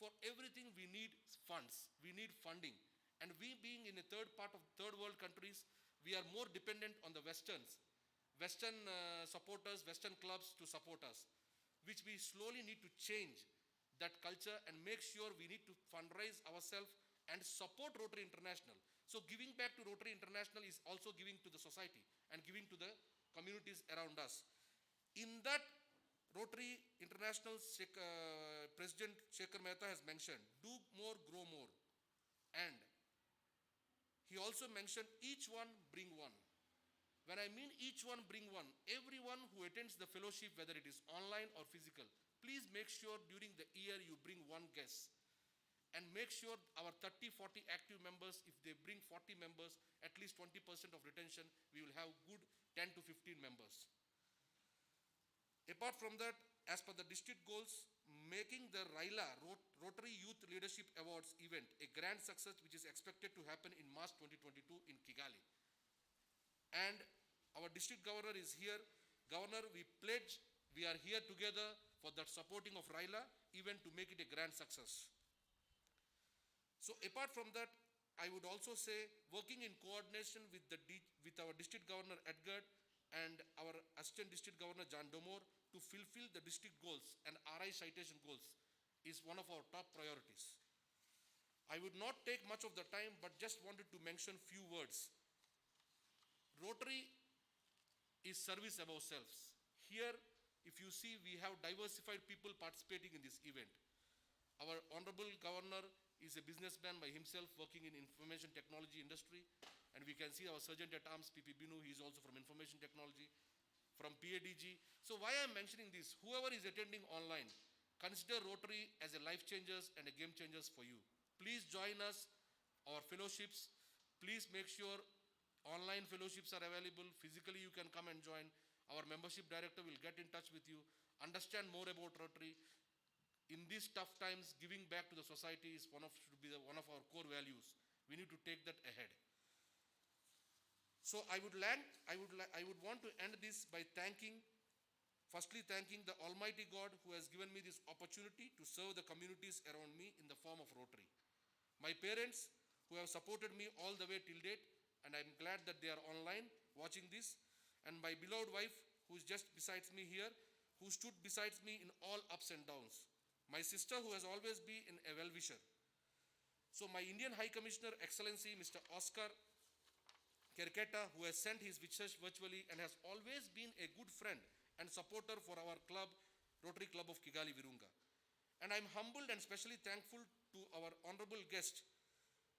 for everything we need funds, we need funding. And we being in a third world countries, we are more dependent on the Western supporters, Western clubs to support us, which we slowly need to change that culture and make sure we need to fundraise ourselves and support Rotary International. So giving back to Rotary International is also giving to the society and giving to the communities around us. In that, Rotary International President Shekhar Mehta has mentioned, do more, grow more. And he also mentioned, each one bring one. When I mean each one bring one, everyone who attends the fellowship, whether it is online or physical, please make sure during the year you bring one guest. And make sure our 30, 40 active members, if they bring 40 members, at least 20% of retention, we will have good 10 to 15 members. Apart from that, as per the district goals, making the RILA, Rotary Youth Leadership Awards event, a grand success which is expected to happen in March 2022 in Kigali. And our district governor is here. Governor, we pledge, we are here together for that supporting of RILA event to make it a grand success. So apart from that, I would also say working in coordination with our district governor Edgar and our assistant district governor John Domore to fulfill the district goals and RI citation goals is one of our top priorities. I would not take much of the time, but just wanted to mention few words. Rotary is service above selves. Here, if you see, we have diversified people participating in this event. Our honorable governor is a businessman by himself working in information technology industry, and we can see our sergeant at arms PP Binu, he is also from information technology, from PADG. So why I am mentioning this, whoever is attending online, consider Rotary as a life changers and a game changers for you. Please join us, our fellowships. Please make sure online fellowships are available. Physically you can come and join. Our membership director will get in touch with you. Understand more about Rotary. In these tough times, giving back to the society is should be one of our core values. We need to take that ahead. So I would want to end this by firstly thanking the Almighty God who has given me this opportunity to serve the communities around me in the form of Rotary. My parents who have supported me all the way till date, and I'm glad that they are online watching this, and my beloved wife who is just besides me here, who stood besides me in all ups and downs. My sister who has always been a well-wisher. So my Indian High Commissioner Excellency Mr. Oscar Kerketa, who has sent his wishes virtually and has always been a good friend and supporter for our club, Rotary Club of Kigali Virunga. And I'm humbled and especially thankful to our honorable guest,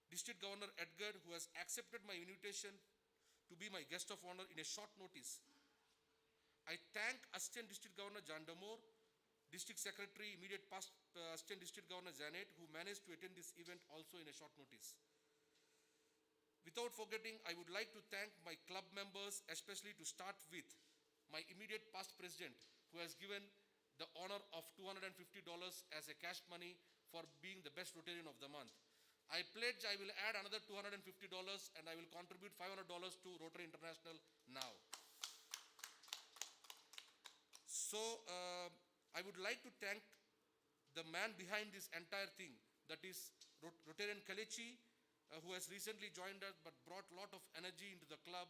District Governor Edgar, who has accepted my invitation to be my guest of honor in a short notice. I thank Assistant District Governor John Damore, District Secretary, immediate past Assistant District Governor Janet, who managed to attend this event also in a short notice. Without forgetting, I would like to thank my club members, especially to start with my immediate past president, who has given the honor of $250 as a cash money for being the best Rotarian of the month. I pledge I will add another $250 and I will contribute $500 to Rotary International now. So I would like to thank the man behind this entire thing, that is Rotarian Kalechi, who has recently joined us but brought a lot of energy into the club,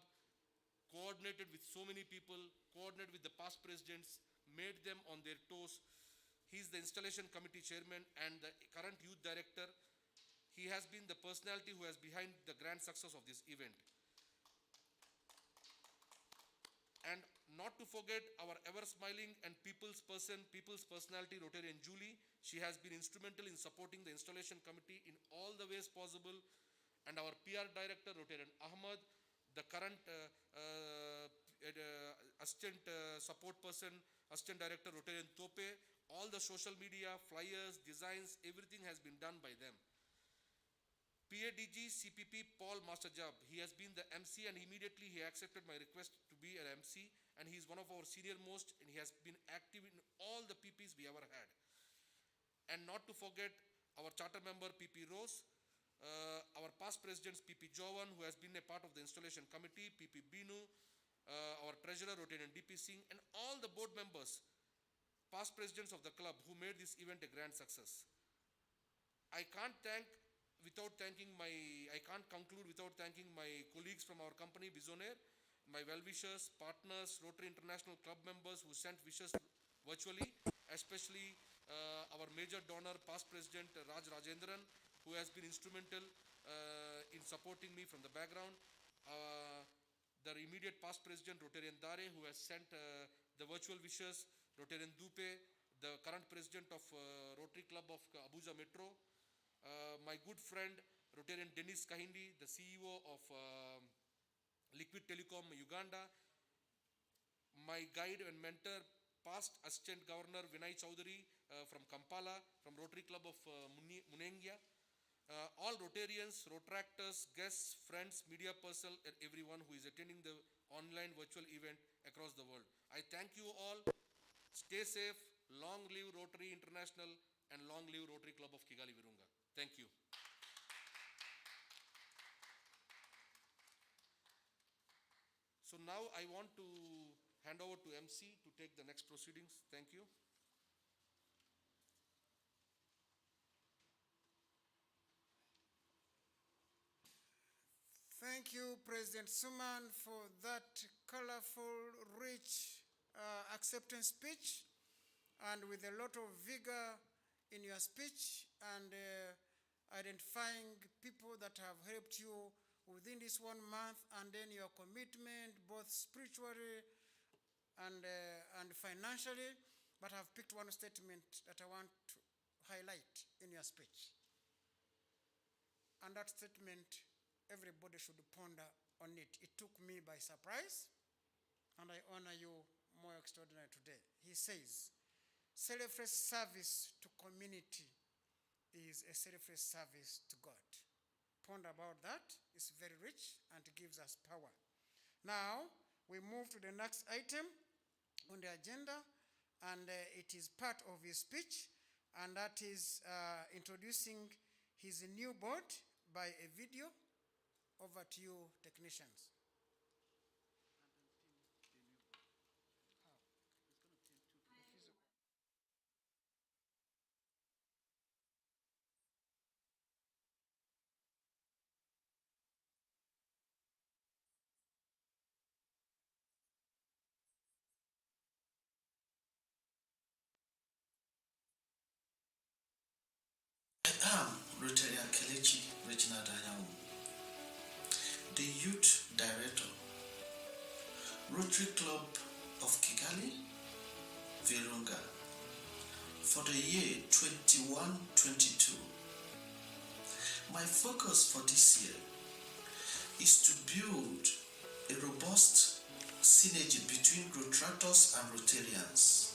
coordinated with so many people, coordinated with the past presidents, made them on their toes. He is the installation committee chairman and the current youth director. He has been the personality who has behind the grand success of this event. And not to forget our ever-smiling and people's personality, Rotarian Julie. She has been instrumental in supporting the installation committee in all the ways possible. And our PR director, Rotarian Ahmad, the current assistant support person, assistant director, Rotarian Tope, all the social media, flyers, designs, everything has been done by them. PADG CPP Paul Masterjob, he has been the MC and immediately he accepted my request to be an MC, and he is one of our senior most and he has been active in all the PPs we ever had. And not to forget our charter member PP Rose, our past presidents PP Jovan, who has been a part of the installation committee, PP Binu, our treasurer Rotarian DP Singh, and all the board members, past presidents of the club who made this event a grand success. I can't conclude without thanking my colleagues from our company, Bizonaire, my well-wishers, partners, Rotary International Club members who sent wishes virtually, especially our major donor, past president Raj Rajendran, who has been instrumental in supporting me from the background. The immediate past president, Rotarian Dare, who has sent the virtual wishes, Rotarian Dupe, the current president of Rotary Club of Abuja Metro, my good friend Rotarian Dennis Kahindi, the CEO of Liquid Telecom Uganda, my guide and mentor, past Assistant Governor Vinay Chowdhury from Kampala, from Rotary Club of Munengia, all Rotarians, Rotractors, guests, friends, media personnel, and everyone who is attending the online virtual event across the world. I thank you all. Stay safe. Long live Rotary International and long live Rotary Club of Kigali Virunga. Thank you. So now I want to hand over to MC to take the next proceedings. Thank you. Thank you, President Suman, for that colorful, rich acceptance speech, and with a lot of vigor in your speech, and identifying people that have helped you within this 1 month, and then your commitment, both spiritually and financially. But I've picked one statement that I want to highlight in your speech. And that statement, everybody should ponder on it. It took me by surprise, and I honor you more extraordinary today. He says, selfless service to community is a selfless service to God. Ponder about that. It's very rich and it gives us power. Now, we move to the next item on the agenda, and it is part of his speech, and that is introducing his new board by a video. Over to you, technicians. I am Rotarian Kelechi Reginald Anyanwu, the Youth Director, Rotary Club of Kigali, Virunga, for the year 21-22. My focus for this year is to build a robust synergy between Rotators and Rotarians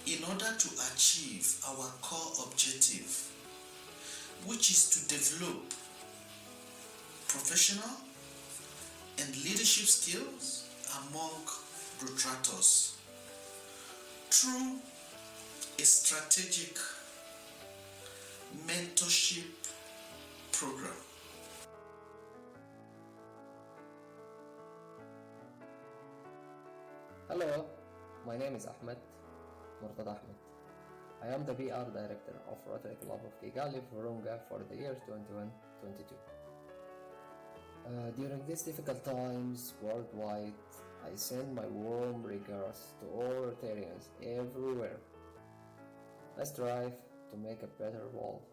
in order to achieve our core objective, which is to develop professional and leadership skills among Rotators through a strategic mentorship program. Hello, my name is Ahmed Murtada Ahmed. I am the PR Director of Rotary Club of Kigali, Virunga for the year 21-22. During these difficult times worldwide, I send my warm regards to all Rotarians everywhere. Let's strive to make a better world.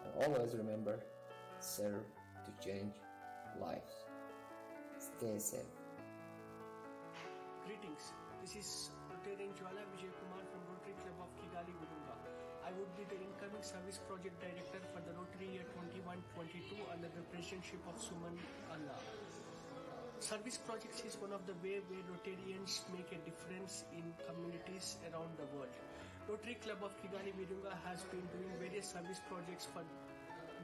And always remember, serve to change lives. Stay safe. Greetings. This is Rotarian Jwala Vijay Kumar from Rotary Club of Kigali, Virunga. I would be the incoming service project director for the Rotary year 21-22 under the presidency of Suman Alla. Service projects is one of the way where Rotarians make a difference in communities around the world. Rotary Club of Kigali, Virunga has been doing various service projects for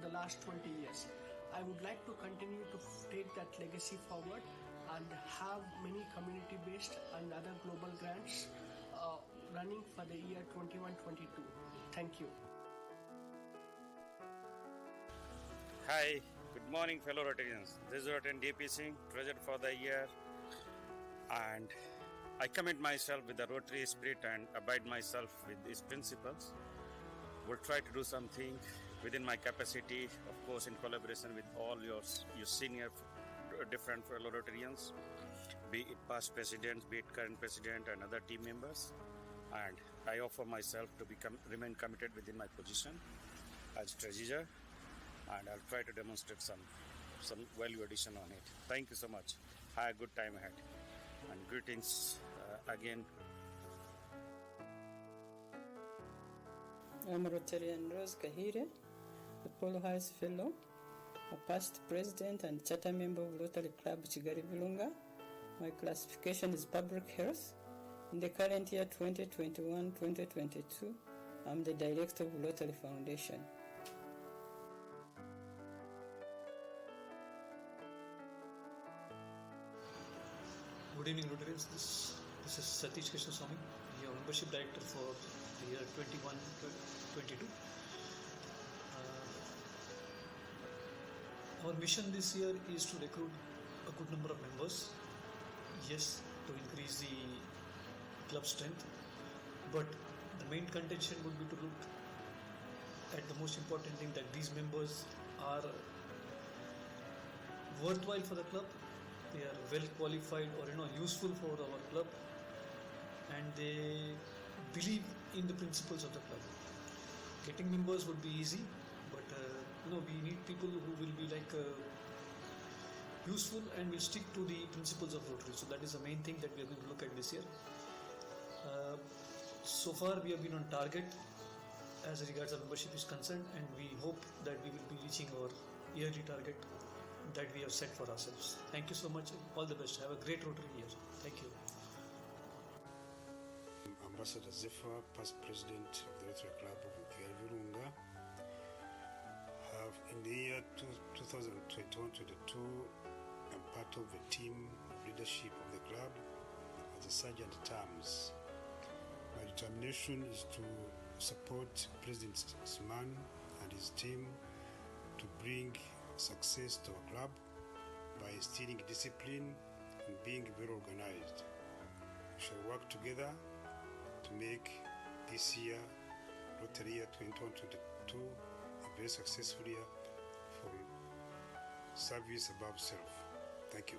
the last 20 years. I would like to continue to take that legacy forward and have many community-based and other global grants running for the year 21-22. Thank you. Hi, good morning fellow Rotarians. This is Rotarian DP Singh, treasurer for the year, and I commit myself with the Rotary spirit and abide myself with these principles. Will try to do something within my capacity, of course in collaboration with all your senior different fellow Rotarians, be it past presidents, be it current president and other team members, and I offer myself to remain committed within my position as treasurer, and I'll try to demonstrate some value addition on it. Thank you so much. Have a good time ahead, and greetings again. I'm Rotarian Rose Kahire, a Polo House Fellow, a past president and charter member of Rotary Club Kigali Virunga. My classification is public health. In the current year 2021-2022, I'm the director of Rotary Foundation. Good evening, Rotarians. This is Satish Krishnaswamy, your membership director for the year 21-22. Our mission this year is to recruit a good number of members. Yes, to increase the club strength, but the main contention would be to look at the most important thing, that these members are worthwhile for the club, they are well qualified or useful for our club, and they believe in the principles of the club. Getting members would be easy, but we need people who will be useful and will stick to the principles of Rotary. So that is the main thing that we are going to look at this year. So far we have been on target as regards our membership is concerned, and we hope that we will be reaching our yearly target that we have set for ourselves. Thank you so much. All the best. Have a great Rotary year. Thank you. Ambassador Zephyr, past president of the Rotary Club of Virunga, have in the year 2021-22, I'm part of the team leadership of the club as a sergeant terms. My determination is to support President Suman and his team to bring success to our club by instilling discipline and being very organized. We shall work together to make this year, Rotary year 2021-22, a very successful year for service above self. Thank you.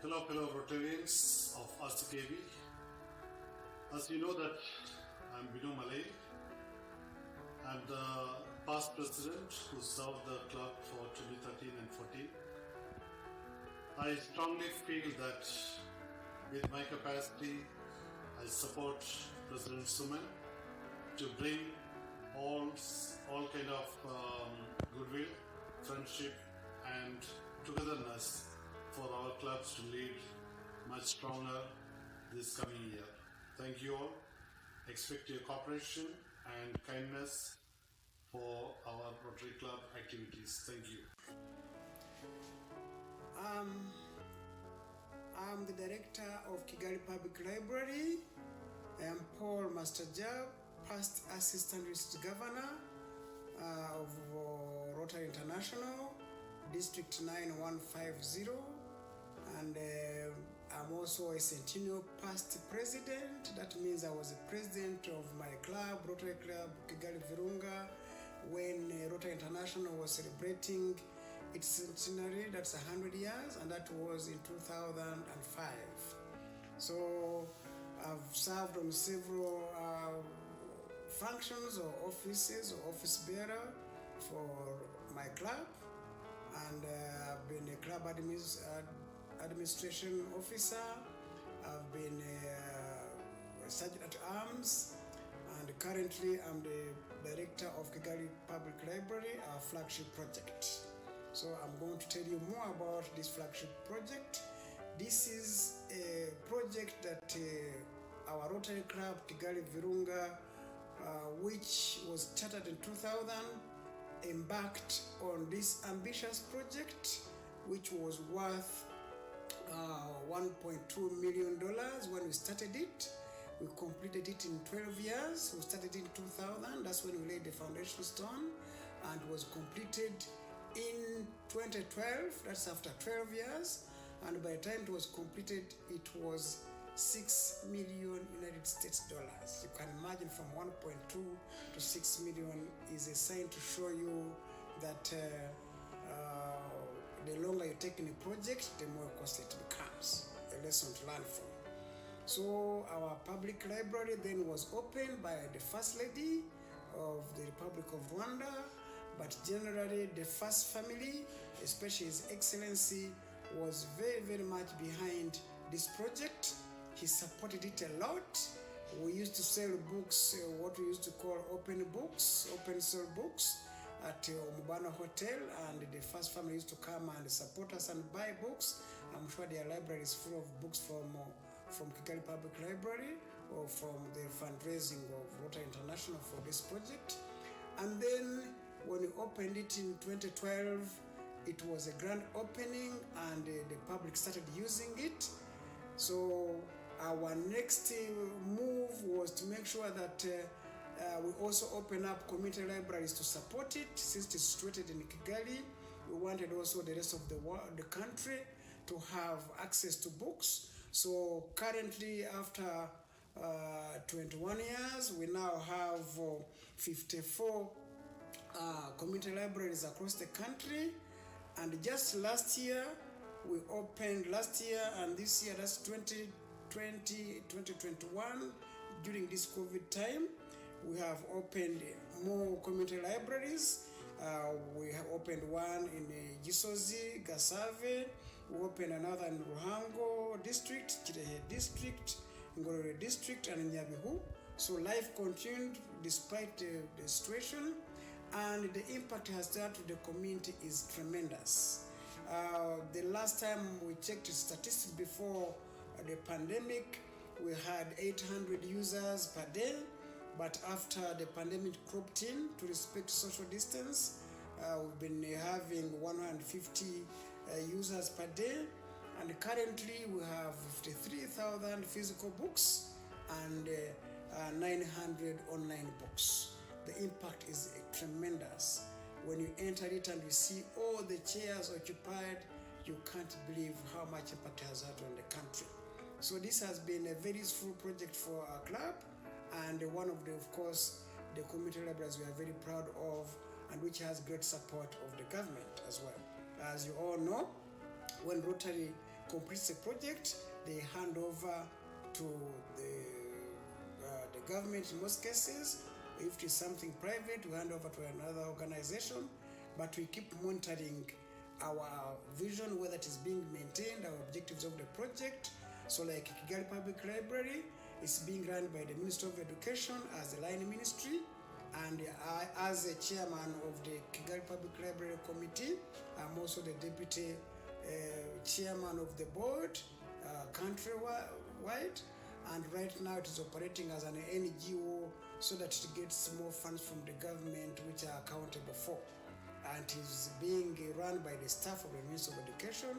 Hello fellow Rotarians of Rckv. As you know that I'm Binu Malay. I'm the past president who served the club for 2013 and 14. I strongly feel that with my capacity, I support President Suman to bring all kind of goodwill, friendship and togetherness for our clubs to lead much stronger this coming year. Thank you all. Expect your cooperation and kindness for our Rotary Club activities. Thank you. I'm the director of Kigali Public Library. I am Paul Masterjab, past assistant district governor of Rotary International, District 9150, and I'm also a centennial past president. That means I was the president of my club, Rotary Club Kigali Virunga, when Rotary International was celebrating its centenary, that's 100 years, and that was in 2005. So I've served on several functions or offices or office bearer for my club, and I've been a club administration officer, I've been a sergeant at arms, and currently I'm the director of Kigali Public Library, our flagship project. So I'm going to tell you more about this flagship project. This is a project that our Rotary Club Kigali Virunga, which was chartered in 2000, embarked on this ambitious project, which was worth $1.2 million when we started it. We completed it in 12 years. We started in 2000, that's when we laid the foundation stone, and was completed in 2012, that's after 12 years, and by the time it was completed, it was $6 million United States dollars. You can imagine from 1.2 to 6 million is a sign to show you that the longer you take in a project, the more costly it becomes. A lesson to learn from. So our public library then was opened by the First Lady of the Republic of Rwanda, but generally the first family, especially His Excellency, was very, very much behind this project. He supported it a lot. We used to sell books, what we used to call open books, open sale books at Mubana Hotel, and the first family used to come and support us and buy books. I'm sure their library is full of books from Kigali Public Library or from the fundraising of Rotary International for this project. And then when we opened it in 2012, it was a grand opening and the public started using it. So our next move was to make sure that we also open up community libraries to support it. Since it's situated in Kigali, we wanted also the rest of the country to have access to books. So currently, after 21 years, we now have 54 community libraries across the country, And just last year, we opened last year and this year, that's 2020, 2021, during this COVID time, we have opened more community libraries. We have opened one in Gisozi, Gasave. We opened another in Ruhango district, Chirehe district, Ngorore district, and Nyabihu. So life continued despite the situation, and the impact it has had to the community is tremendous. The last time we checked the statistics before the pandemic, we had 800 users per day, but after the pandemic cropped in to respect social distance, we've been having 150 users per day, and currently we have 53,000 physical books and 900 online books. The impact is tremendous. When you enter it and you see all the chairs occupied, you can't believe how much impact it has had on the country. So this has been a very useful project for our club, and one of the, of course, the community libraries we are very proud of, and which has great support of the government as well. As you all know, when Rotary completes a project, they hand over to the government in most cases. If it is something private, we hand over to another organization, but we keep monitoring our vision, whether it is being maintained, our objectives of the project. So like Kigali Public Library is being run by the Ministry of Education as the line ministry, and I, as a chairman of the Kigali Public Library Committee, I'm also the deputy chairman of the board countrywide, and right now it is operating as an NGO so that it gets more funds from the government which are accountable for. And it is being run by the staff of the Ministry of Education,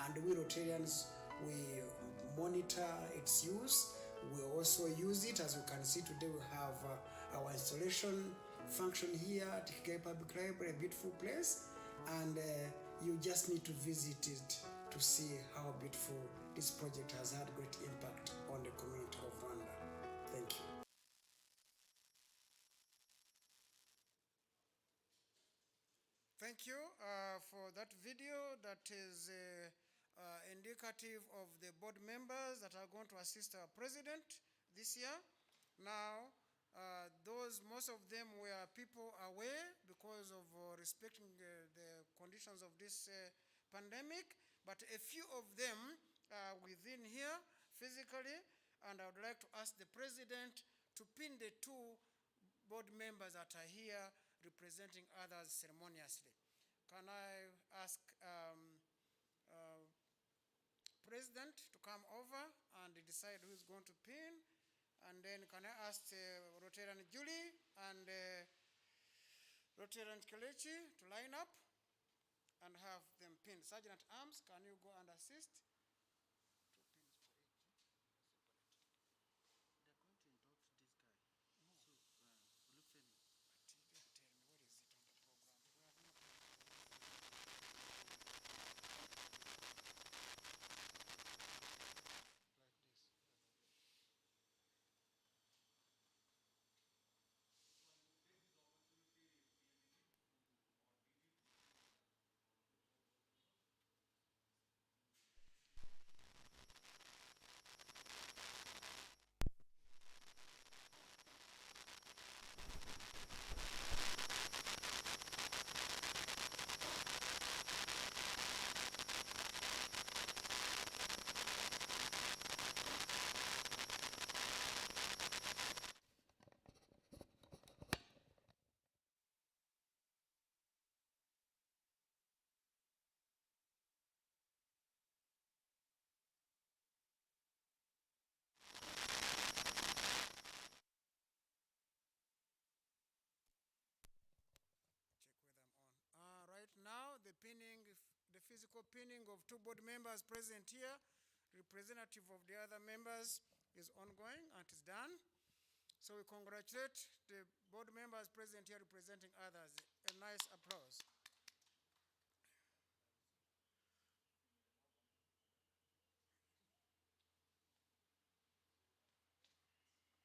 and we Rotarians, we monitor its use. We also use it. As you can see today, we have our installation function here at Kigali Public Library, a beautiful place, and you just need to visit it to see how beautiful this project has had great impact on the community of Rwanda. Thank you. Thank you for that video that is indicative of the board members that are going to assist our president this year. Now, most of them were people aware because of respecting the conditions of this pandemic, but a few of them are within here physically, and I would like to ask the president to pin the two board members that are here representing others ceremoniously. Can I ask President to come over and decide who is going to pin? And then can I ask Rotarian Julie and Rotarian Kelechi to line up and have them pinned? Sergeant at Arms, can you go and assist? Now the pinning, the physical pinning of two board members present here, representative of the other members, is ongoing and is done. So we congratulate the board members present here representing others. A nice applause.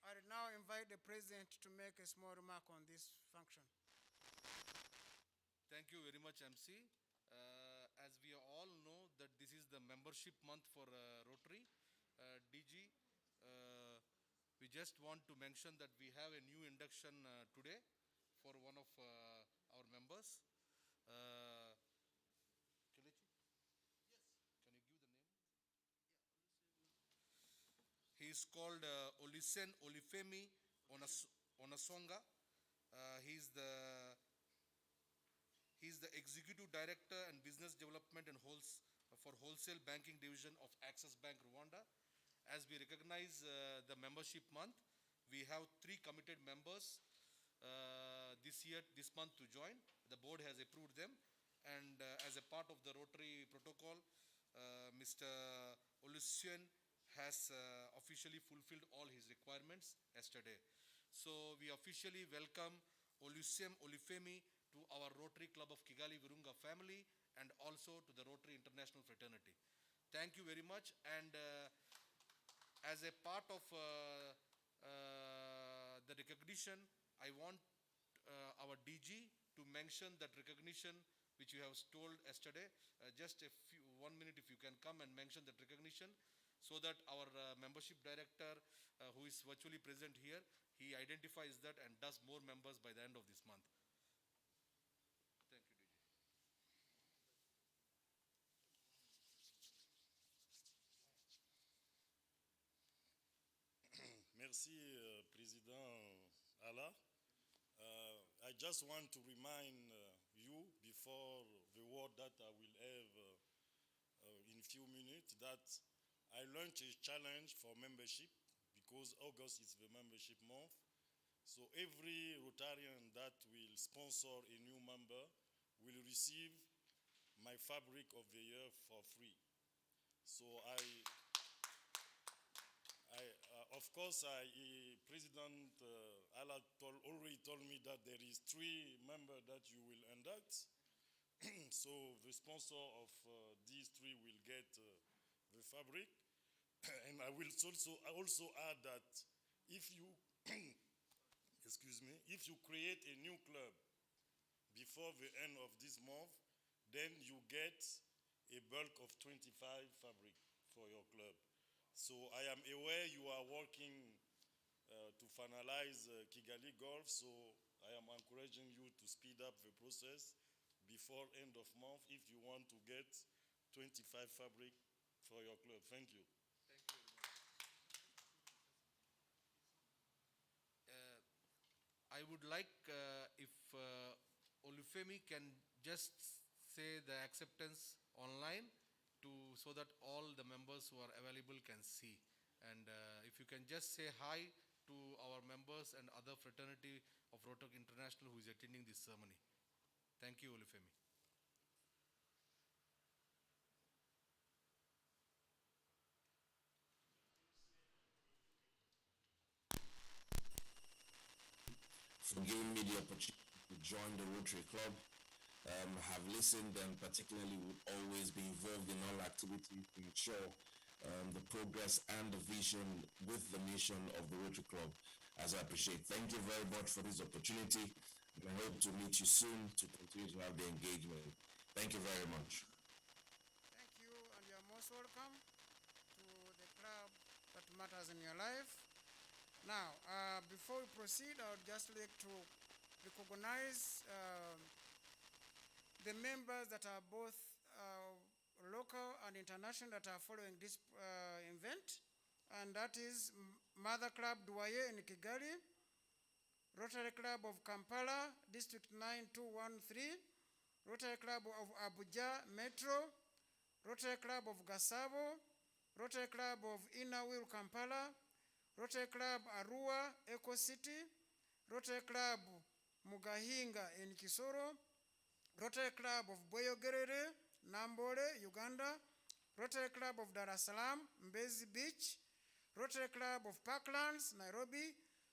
I now invite the president to make a small remark on this function. Thank you very much, MC. as we all know that this is the membership month for Rotary, DG, we just want to mention that we have a new induction today for one of our members. Kelechi? Yes. Can you give the name? He is called Olisen Olifemi Onasonga. He's the Executive Director and Business Development and for Wholesale Banking Division of Access Bank Rwanda. As we recognize the membership month, we have 3 committed members this month to join. The board has approved them, and as a part of the Rotary protocol, Mr. Olusegun has officially fulfilled all his requirements yesterday. So we officially welcome Olusegun Olifemi to our Rotary Club of Kigali Virunga family and also to the Rotary International Fraternity. Thank you very much. And as a part of the recognition, I want our DG to mention that recognition which you have told yesterday. Just 1 minute if you can come and mention that recognition, so that our membership director who is virtually present here, he identifies that and does more members by the end of this month. Thank you, DG. Merci, Président Alla. I just want to remind you before the word that I will have in a few minutes that I launched a challenge for membership because August is the membership month. So every Rotarian that will sponsor a new member will receive my fabric of the year for free. So of course, President Alla already told me that there is 3 members that you will induct. So the sponsor of these 3 will get the fabric. And I will also add that if you, excuse me, if you create a new club before the end of this month, then you get a bulk of 25 fabric for your club. So I am aware you are working to finalize Kigali Golf, so I am encouraging you to speed up the process before end of month if you want to get 25 fabric for your club. Thank you. Thank you very much. I would like if Olufemi can just say the acceptance online so that all the members who are available can see. And if you can just say hi to our members and other fraternity of Rotary International who is attending this ceremony. Thank you, Olufemi. For giving me the opportunity to join the Rotary Club. Have listened and particularly would always be involved in all activities to ensure the progress and the vision with the mission of the Rotary Club, as I appreciate. Thank you very much for this opportunity, and I hope to meet you soon to continue to have the engagement. Thank you very much. Thank you, and you're most welcome to the club that matters in your life. Now, before we proceed, I would just like to recognize the members that are both local and international that are following this event, and that is Mother Club Dwyer in Kigali, Rotary Club of Kampala, District 9213, Rotary Club of Abuja Metro, Rotary Club of Gasabo, Rotary Club of Inner Wheel Kampala, Rotary Club Arua Eco City, Rotary Club Mugahinga in Kisoro, Rotary Club of Boyogerere, Nambole, Uganda, Rotary Club of Dar es Salaam, Mbezi Beach, Rotary Club of Parklands, Nairobi,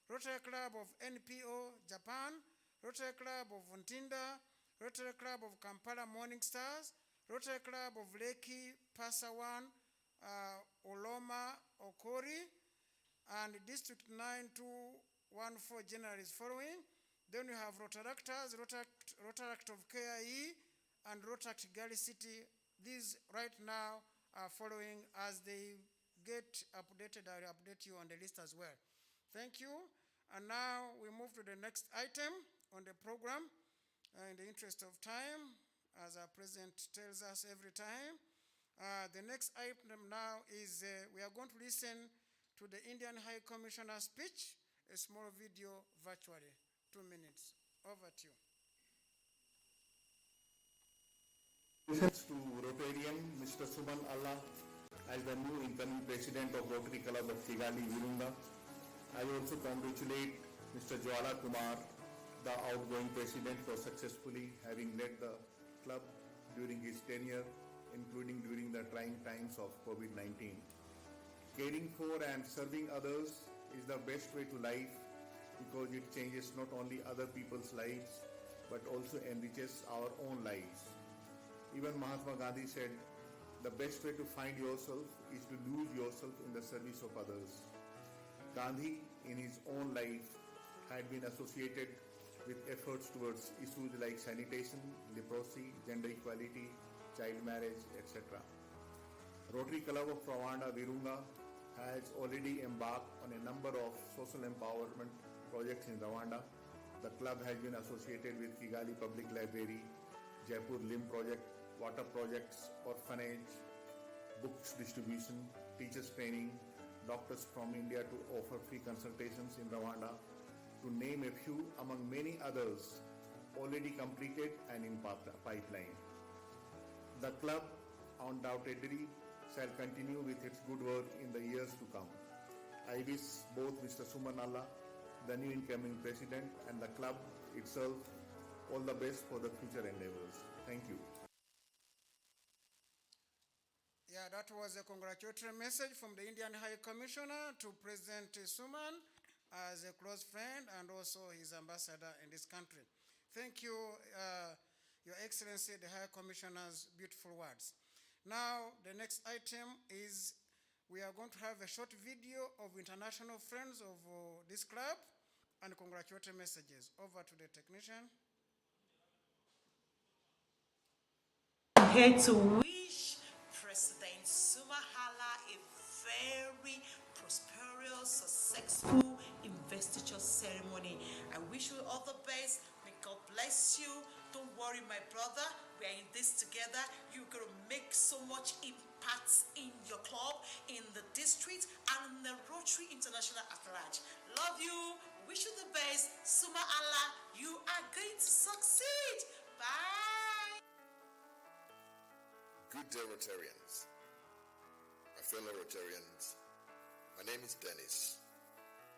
Rotary Club of NPO, Japan, Rotary Club of Ntinda, Rotary Club of Kampala Morning Stars, Rotary Club of Lekki, Pasawan, Oloma, Okori, and District 9214 general is following. Then we have Rotaractors, Rotaract of KIE, and Rotary Kigali City. These right now are following. As they get updated, I'll update you on the list as well. Thank you. And now we move to the next item on the program. In the interest of time, as our president tells us every time, the next item now is we are going to listen to the Indian High Commissioner's speech, a small video virtually, 2 minutes. Over to you. Congratulations to Rotarian Mr. Suman Alla as the new incoming president of Rotary Club of Kigali, Virunga. I also congratulate Mr. Jwala Kumar, the outgoing president, for successfully having led the club during his tenure, including during the trying times of COVID-19. Caring for and serving others is the best way to life because it changes not only other people's lives but also enriches our own lives. Even Mahatma Gandhi said, the best way to find yourself is to lose yourself in the service of others. Gandhi, in his own life, had been associated with efforts towards issues like sanitation, leprosy, gender equality, child marriage, etc. Rotary Club of Rwanda, Virunga, has already embarked on a number of social empowerment projects in Rwanda. The club has been associated with Kigali Public Library, Jaipur Limb Project, water projects, orphanage, books distribution, teachers training, doctors from India to offer free consultations in Rwanda, to name a few among many others already completed and in pipeline. The club undoubtedly shall continue with its good work in the years to come. I wish both Mr. Suman Alla, the new incoming president, and the club itself all the best for the future endeavors. Thank you. Yeah, that was a congratulatory message from the Indian High Commissioner to President Suman as a close friend and also his ambassador in this country. Thank you, Your Excellency, the High Commissioner's beautiful words. Now, the next item is we are going to have a short video of international friends of this club and congratulatory messages. Over to the technician. Here to wish President Suman Alla a very prosperous, successful investiture ceremony. I wish you all the best. May God bless you. Don't worry, my brother. We are in this together. You're going to make so much impact in your club, in the district, and in the Rotary International at large. Love you. Wish you the best. Suman Alla, you are going to succeed. Bye. Good day, Rotarians. My fellow Rotarians, my name is Dennis,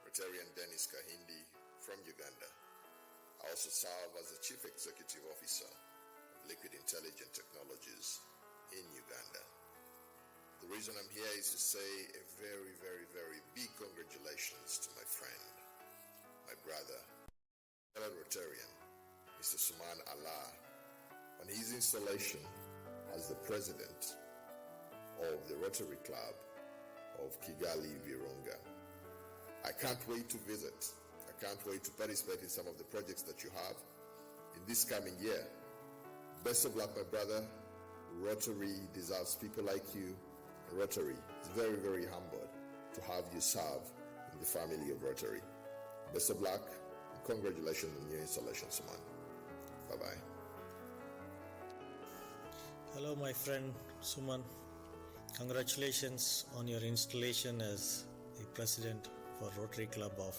Rotarian Dennis Kahindi from Uganda. I also serve as the Chief Executive Officer of Liquid Intelligent Technologies in Uganda. The reason I'm here is to say a very, very, very big congratulations to my friend, my brother, fellow Rotarian, Mr. Suman Alla, on his installation as the president of the Rotary Club of Kigali, Virunga. I can't wait to visit. I can't wait to participate in some of the projects that you have in this coming year. Best of luck, my brother. Rotary deserves people like you. Rotary is very, very humbled to have you serve in the family of Rotary. Best of luck and congratulations on your installation, Suman. Bye-bye. Hello, my friend Suman. Congratulations on your installation as the president for Rotary Club of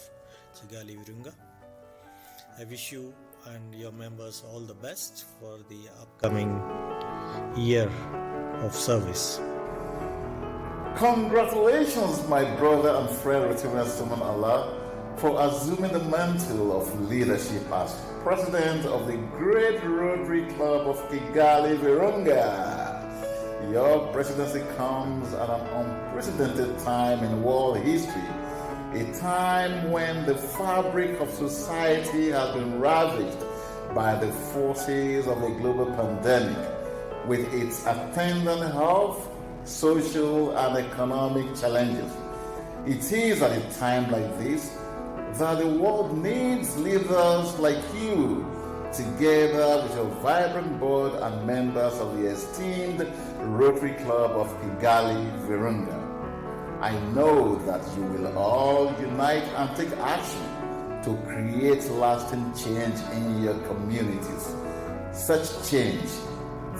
Kigali, Virunga. I wish you and your members all the best for the upcoming year of service. Congratulations, my brother and friend Rotarian Suman Alla, for assuming the mantle of leadership as president of the great Rotary Club of Kigali, Virunga. Your presidency comes at an unprecedented time in world history, a time when the fabric of society has been ravaged by the forces of a global pandemic, with its attendant health, social, and economic challenges. It is at a time like this that the world needs leaders like you together with your vibrant board and members of the esteemed Rotary Club of Kigali, Virunga. I know that you will all unite and take action to create lasting change in your communities. Such change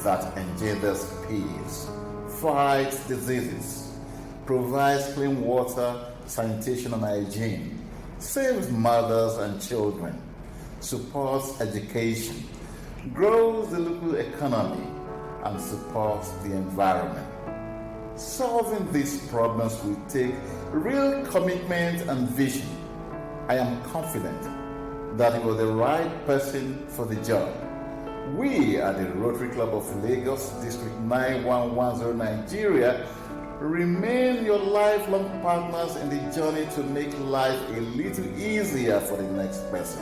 that engenders peace, fights diseases, provides clean water, sanitation and hygiene, saves mothers and children, supports education, grows the local economy, and supports the environment. Solving these problems will take real commitment and vision. I am confident that you are the right person for the job. We at the Rotary Club of Lagos, District 9110 Nigeria, remain your lifelong partners in the journey to make life a little easier for the next person.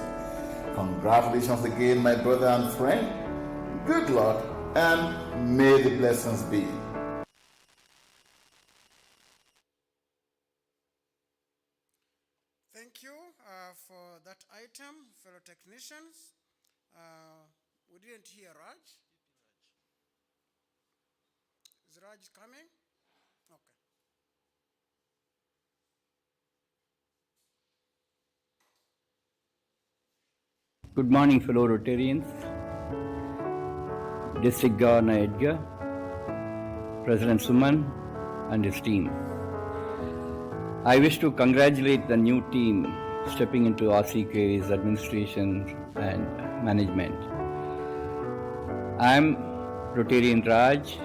Congratulations again, my brother and friend. Good luck and may the blessings be. Thank you for that item, fellow technicians. We didn't hear Raj. Is Raj coming? Okay. Good morning, fellow Rotarians. District Governor Edgar, President Suman, and his team. I wish to congratulate the new team stepping into Rckv's administration and management. I am Rotarian Raj.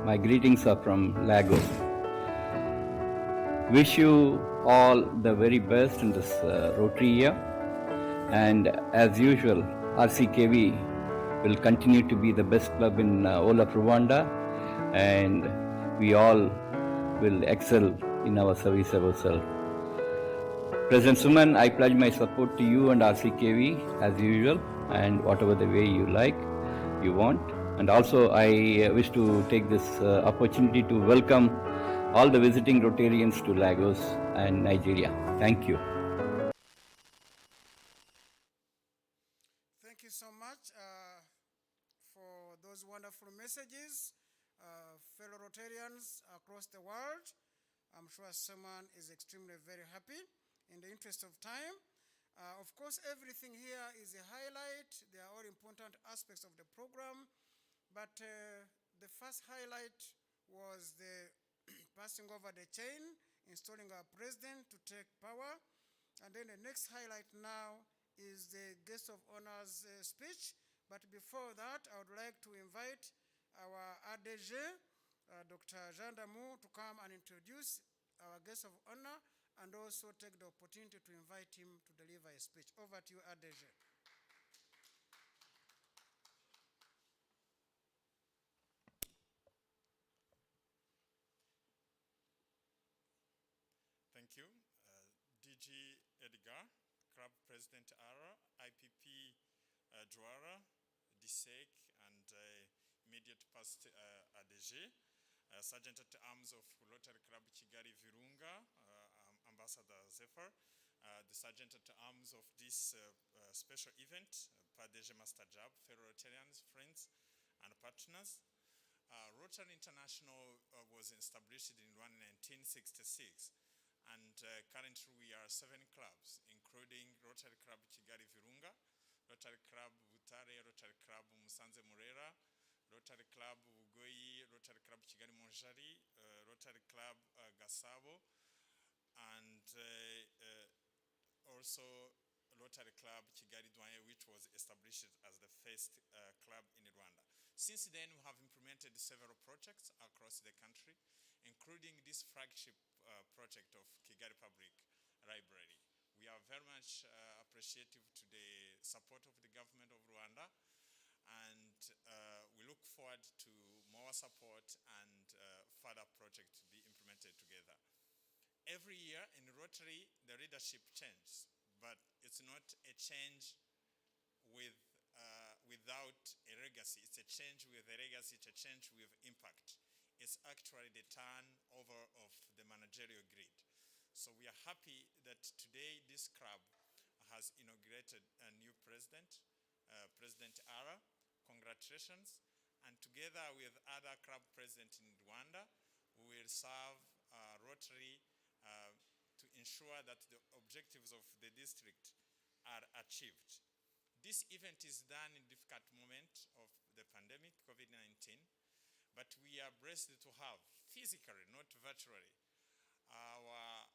My greetings are from Lagos. Wish you all the very best in this Rotary year. And as usual, Rckv will continue to be the best club in all of Rwanda, and we all will excel in our service ourselves. President Suman, I pledge my support to you and Rckv as usual, and whatever the way you like, you want. And also I wish to take this opportunity to welcome all the visiting Rotarians to Lagos and Nigeria. Thank you. Thank you so much for those wonderful messages, fellow Rotarians across the world. I'm sure someone is extremely very happy. In the interest of time, of course, everything here is a highlight. They are all important aspects of the program. But the first highlight was the passing over the chain, installing our president to take power. And then the next highlight now is the guest of honor's speech. But before that, I would like to invite our ADG, Dr. Jean Damour, to come and introduce our guest of honor and also take the opportunity to invite him to deliver a speech. Over to you, ADG. Thank you. DG Edgar, Club President Alla, IPP Dwara, DSEC, and immediate past ADG, Sergeant at Arms of Rotary Club Kigali Virunga, Ambassador Zephyr, the Sergeant at Arms of this special event, PADG Master Job, fellow Rotarians, friends, and partners. Rotary International was established in 1966. And currently we are 7 clubs, including Rotary Club Kigali Virunga, Rotary Club Butare, Rotary Club Musanze Murera, Rotary Club Bugoyi, Rotary Club Kigali Monjari, Rotary Club Gasabo, and also Rotary Club Kigali Douane, which was established as the first club in Rwanda. Since then, we have implemented several projects across the country, including this flagship project of Kigali Public Library. We are very much appreciative to the support of the government of Rwanda, and we look forward to more support and further projects to be implemented together. Every year in Rotary, the leadership changes, but it's not a change without a legacy. It's a change with a legacy, it's a change with impact. It's actually the turnover of the managerial grid. So we are happy that today this club has inaugurated a new president, President Alla, congratulations. And together with other club presidents in Rwanda, we will serve Rotary to ensure that the objectives of the district are achieved. This event is done in difficult moment of the pandemic, COVID-19, but we are blessed to have physically, not virtually, our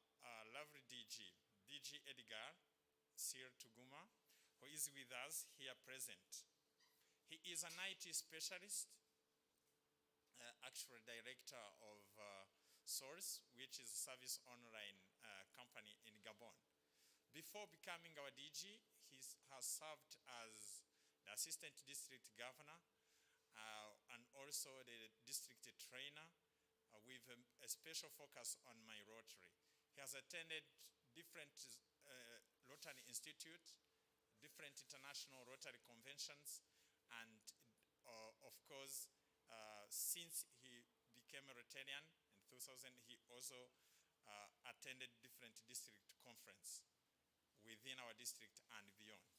lovely DG Edgar Sir Tuguma, who is with us here present. He is an IT specialist, actually director of Source, which is a service online company in Gabon. Before becoming our DG, he has served as the assistant district governor and also the district trainer with a special focus on my Rotary. He has attended different Rotary Institute, different international Rotary conventions, and of course, since he became a Rotarian in 2000, he also attended different district conference within our district and beyond.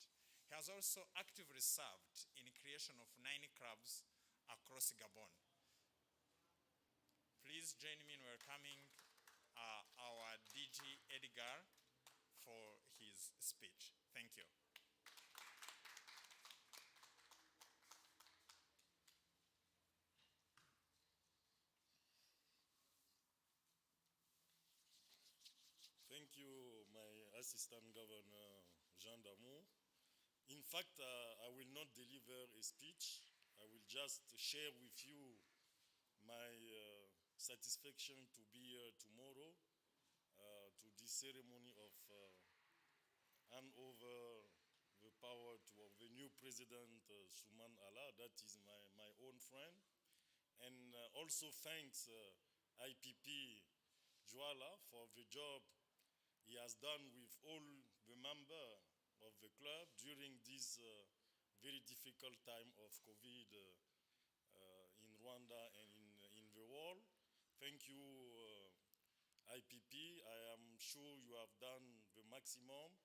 He has also actively served in the creation of 9 clubs across Gabon. Please join me in welcoming our DG Edgar for his speech. Thank you. Thank you, my Assistant Governor, Jean Damour. In fact, I will not deliver a speech. I will just share with you my satisfaction to be here tomorrow to this ceremony of hand over the power to the new president, Suman Alla. That is my own friend. And also thanks IPP Joala for the job he has done with all the members of the club during this very difficult time of COVID in Rwanda and in the world. Thank you, IPP. I am sure you have done the maximum,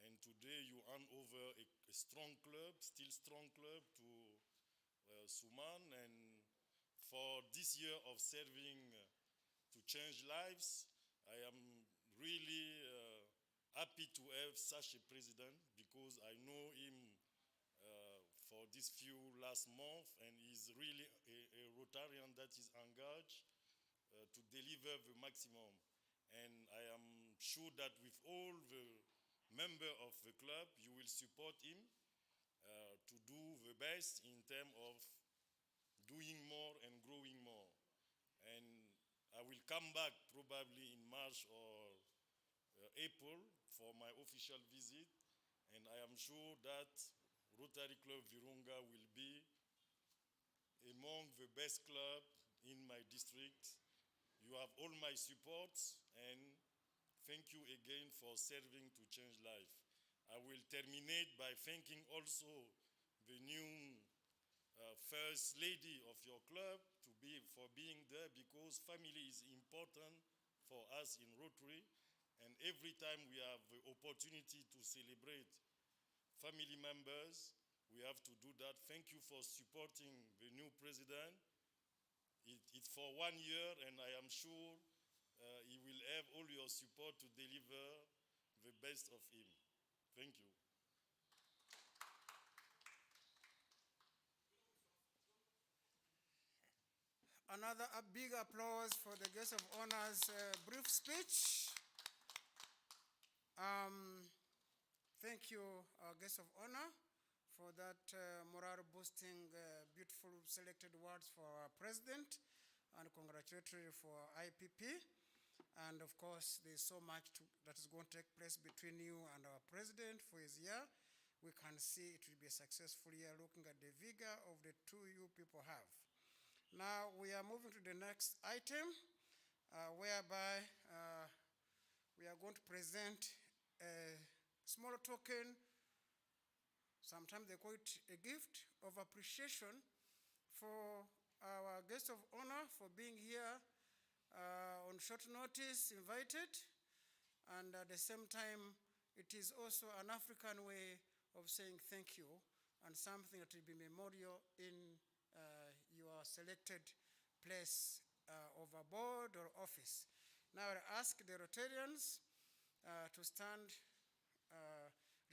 and today you hand over a strong club, still strong club, to Suman, and for this year of serving to change lives, I am really happy to have such a president, because I know him for these few last months, and he's really a Rotarian that is engaged to deliver the maximum. And I am sure that with all the members of the club, you will support him to do the best in terms of doing more and growing more. And I will come back probably in March or April for my official visit, and I am sure that Rotary Club Virunga will be among the best clubs in my district. You have all my support, and thank you again for serving to change life. I will terminate by thanking also the new First Lady of your club for being there, because family is important for us in Rotary, and every time we have the opportunity to celebrate family members, we have to do that. Thank you for supporting the new president. It's for 1 year, and I am sure he will have all your support to deliver the best of him. Thank you. A big applause for the guest of honor's brief speech. Thank you, our guest of honor, for that morale-boosting, beautiful selected words for our president, and congratulatory for IPP. And of course, there's so much that is going to take place between you and our president for his year. We can see it will be a successful year, looking at the vigor of the two you people have. Now we are moving to the next item, whereby we are going to present a small token. Sometimes they call it a gift of appreciation for our guest of honor for being here on short notice, invited. And at the same time, it is also an African way of saying thank you and something that will be memorial in your selected place of a board or office. Now I ask the Rotarians to stand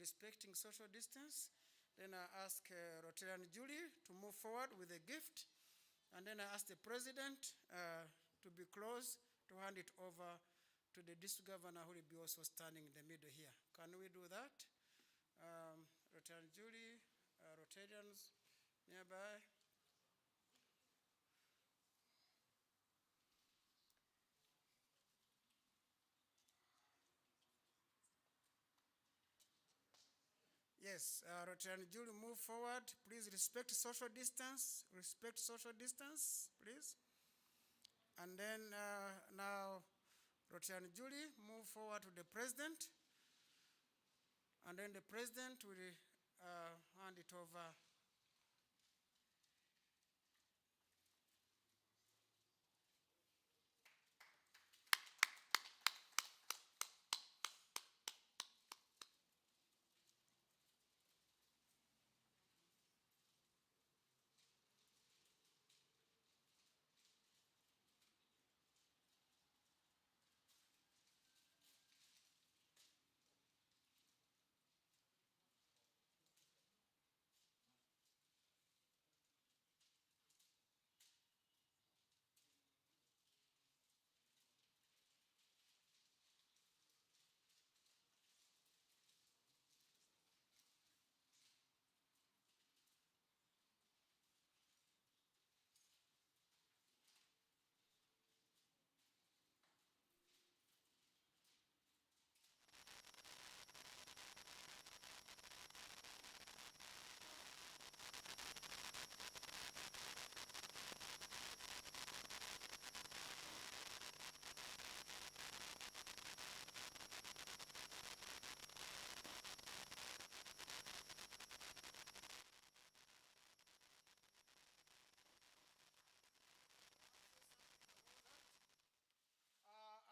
respecting social distance. Then I ask Rotarian Julie to move forward with a gift. And then I ask the president to be close to hand it over to the district governor, who will be also standing in the middle here. Can we do that? Rotarian Julie, Rotarians nearby. Yes, Rotarian Julie, move forward. Please respect social distance. Respect social distance, please. And then now, Rotarian Julie, move forward to the president. And then the president will hand it over.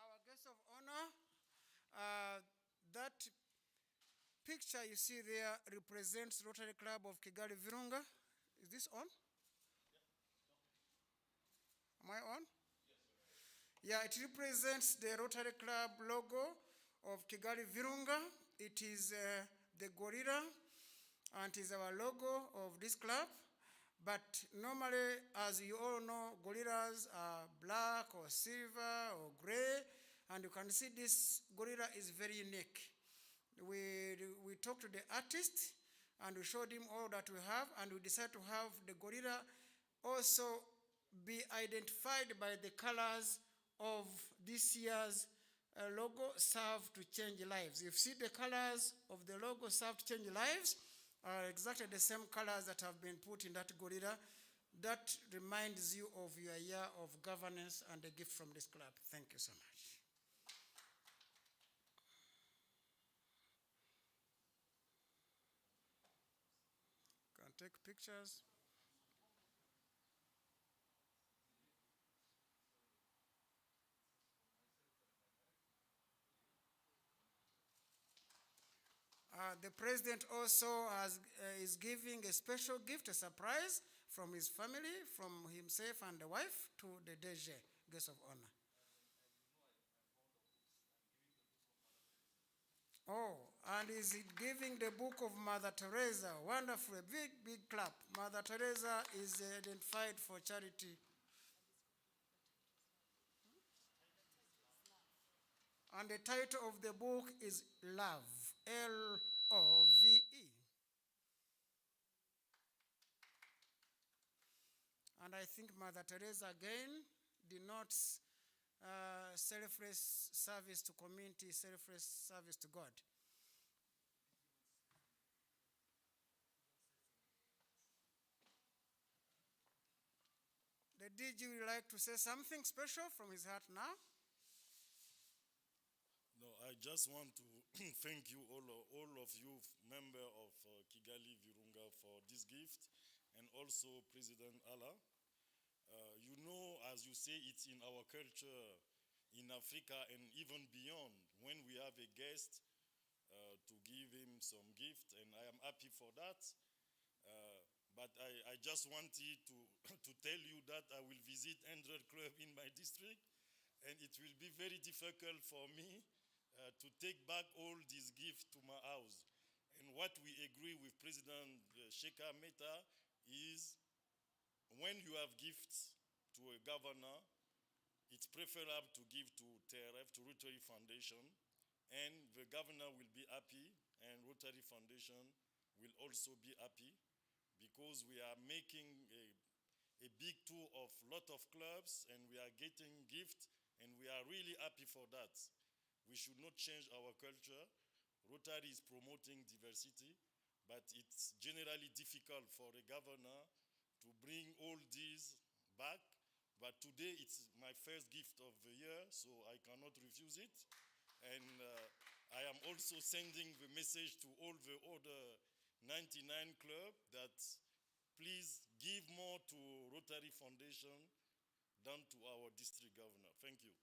Our guest of honor, that picture you see there represents Rotary Club of Kigali Virunga. Is this on? Am I on? Yeah, it represents the Rotary Club logo of Kigali Virunga. It is the gorilla, and it is our logo of this club. But normally, as you all know, gorillas are black or silver or gray, and you can see this gorilla is very unique. We talked to the artist, and we showed him all that we have, and we decided to have the gorilla also be identified by the colors of this year's logo, Serve to Change Lives. You see the colors of the logo, Serve to Change Lives, are exactly the same colors that have been put in that gorilla. That reminds you of your year of governance and a gift from this club. Thank you so much. Can take pictures. The president also is giving a special gift, a surprise from his family, from himself and the wife, to the DG, guest of honor. Oh, and is giving the book of Mother Teresa. Wonderful, a big, big clap. Mother Teresa is identified for charity. And the title of the book is Love, L-O-V-E. And I think Mother Teresa again denotes selfless service to community, selfless service to God. The DG would like to say something special from his heart now. No, I just want to thank you, all of you, member of Kigali Virunga, for this gift, and also President Alla. You know, as you say, it's in our culture in Africa and even beyond, when we have a guest, to give him some gift, and I am happy for that. But I just wanted to, to tell you that I will visit 100 club in my district, and it will be very difficult for me to take back all these gifts to my house. And what we agree with President Sheikh Meta is when you have gifts to a governor, it's preferable to give to TRF, to Rotary Foundation, and the governor will be happy, and Rotary Foundation will also be happy, because we are making a big tour of lot of clubs, and we are getting gifts, and we are really happy for that. We should not change our culture. Rotary is promoting diversity, but it's generally difficult for a governor to bring all these back. But today it's my first gift of the year, so I cannot refuse it. And I am also sending the message to all the other 99 clubs that please give more to Rotary Foundation than to our district governor. Thank you.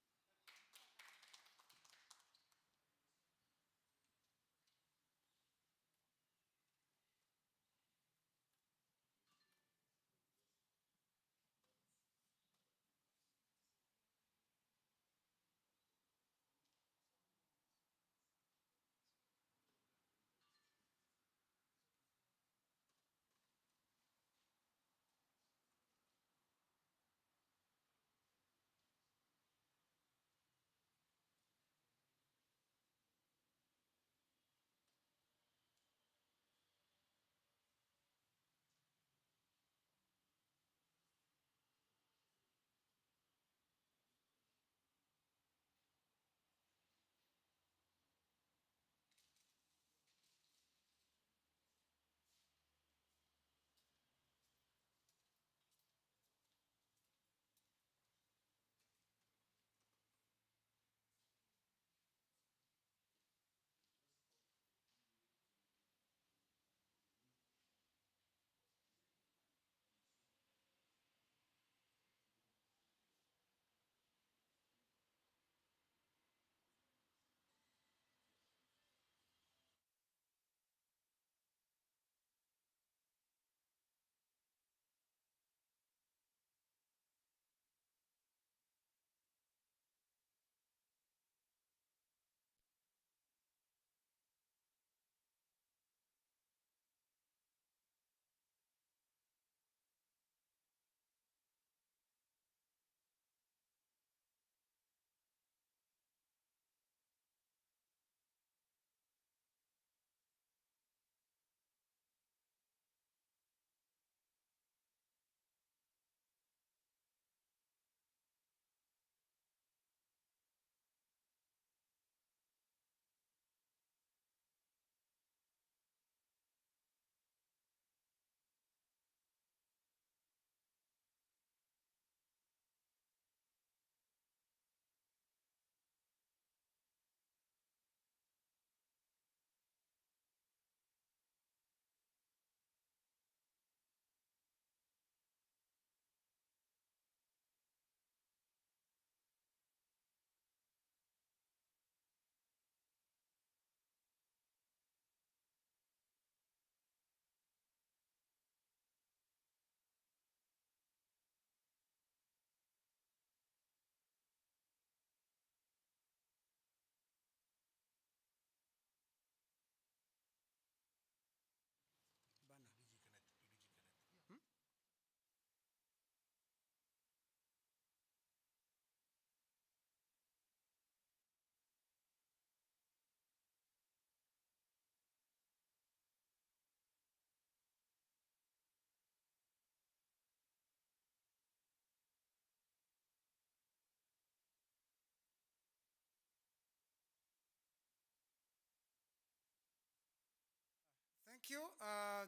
Thank you.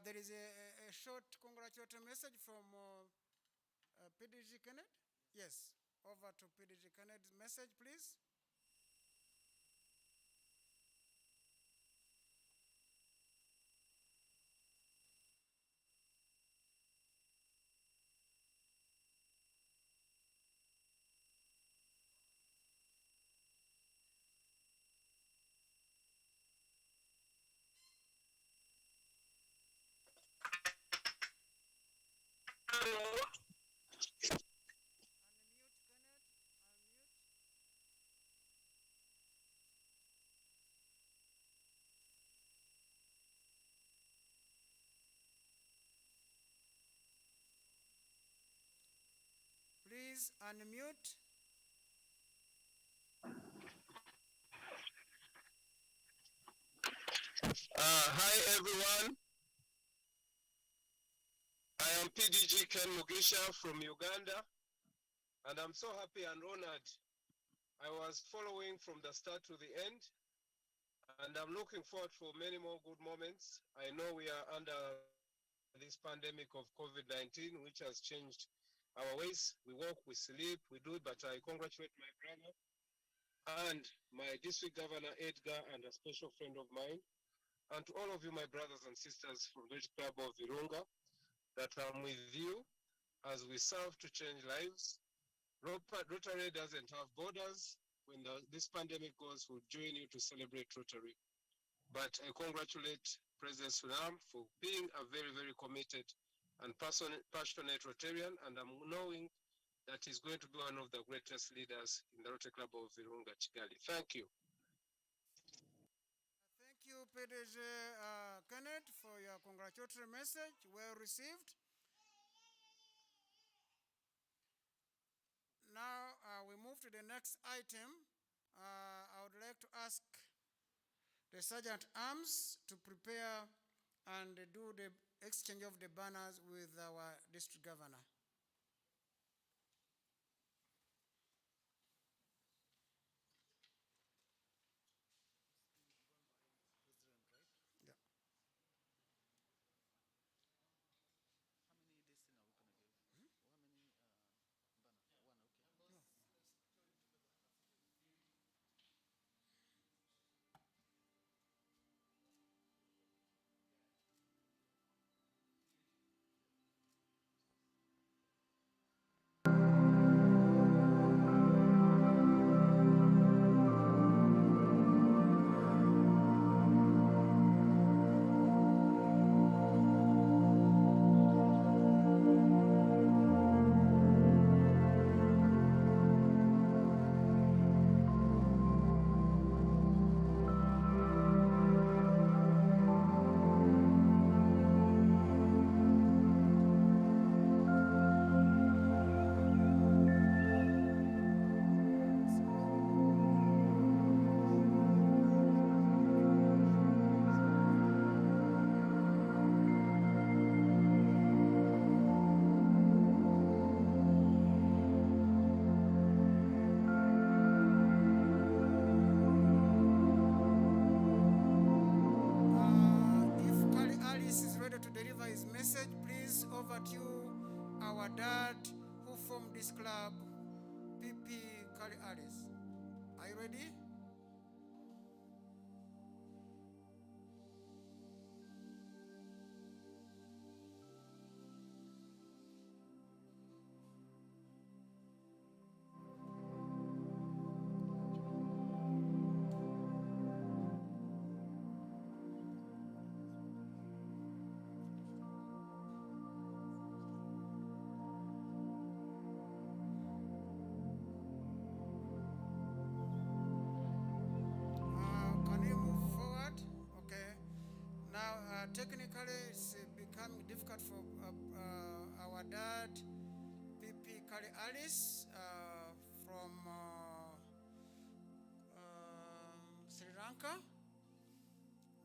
There is a short congratulatory message from PDG Kenneth. Yes, over to PDG Kenneth's message, please. please unmute. Hi everyone. I am PDG Ken Mugisha from Uganda, and I'm so happy and honored. I was following from the start to the end, and I'm looking forward for many more good moments. I know we are under this pandemic of COVID-19, which has changed our ways. We walk, we sleep, we do it, but I congratulate my brother and my district governor, Edgar, and a special friend of mine, and to all of you, my brothers and sisters from the Club of Virunga, that I'm with you as we serve to change lives. Rotary doesn't have borders. When this pandemic goes, we'll join you to celebrate Rotary. But I congratulate President Sunam for being a very, very committed and passionate Rotarian, and I'm knowing that he's going to be one of the greatest leaders in the Rotary Club of Virunga, Kigali. Thank you. Thank you, PDG Kenneth, for your congratulatory message. Well received. Now we move to the next item. I would like to ask the Sergeant Arms to prepare and do the exchange of the banners with our district governor. Over to you, our dad who formed this club, PP Kali Alice. Are you ready? Technically, it's becoming difficult for our dad, PP Kali Alice, from Sri Lanka.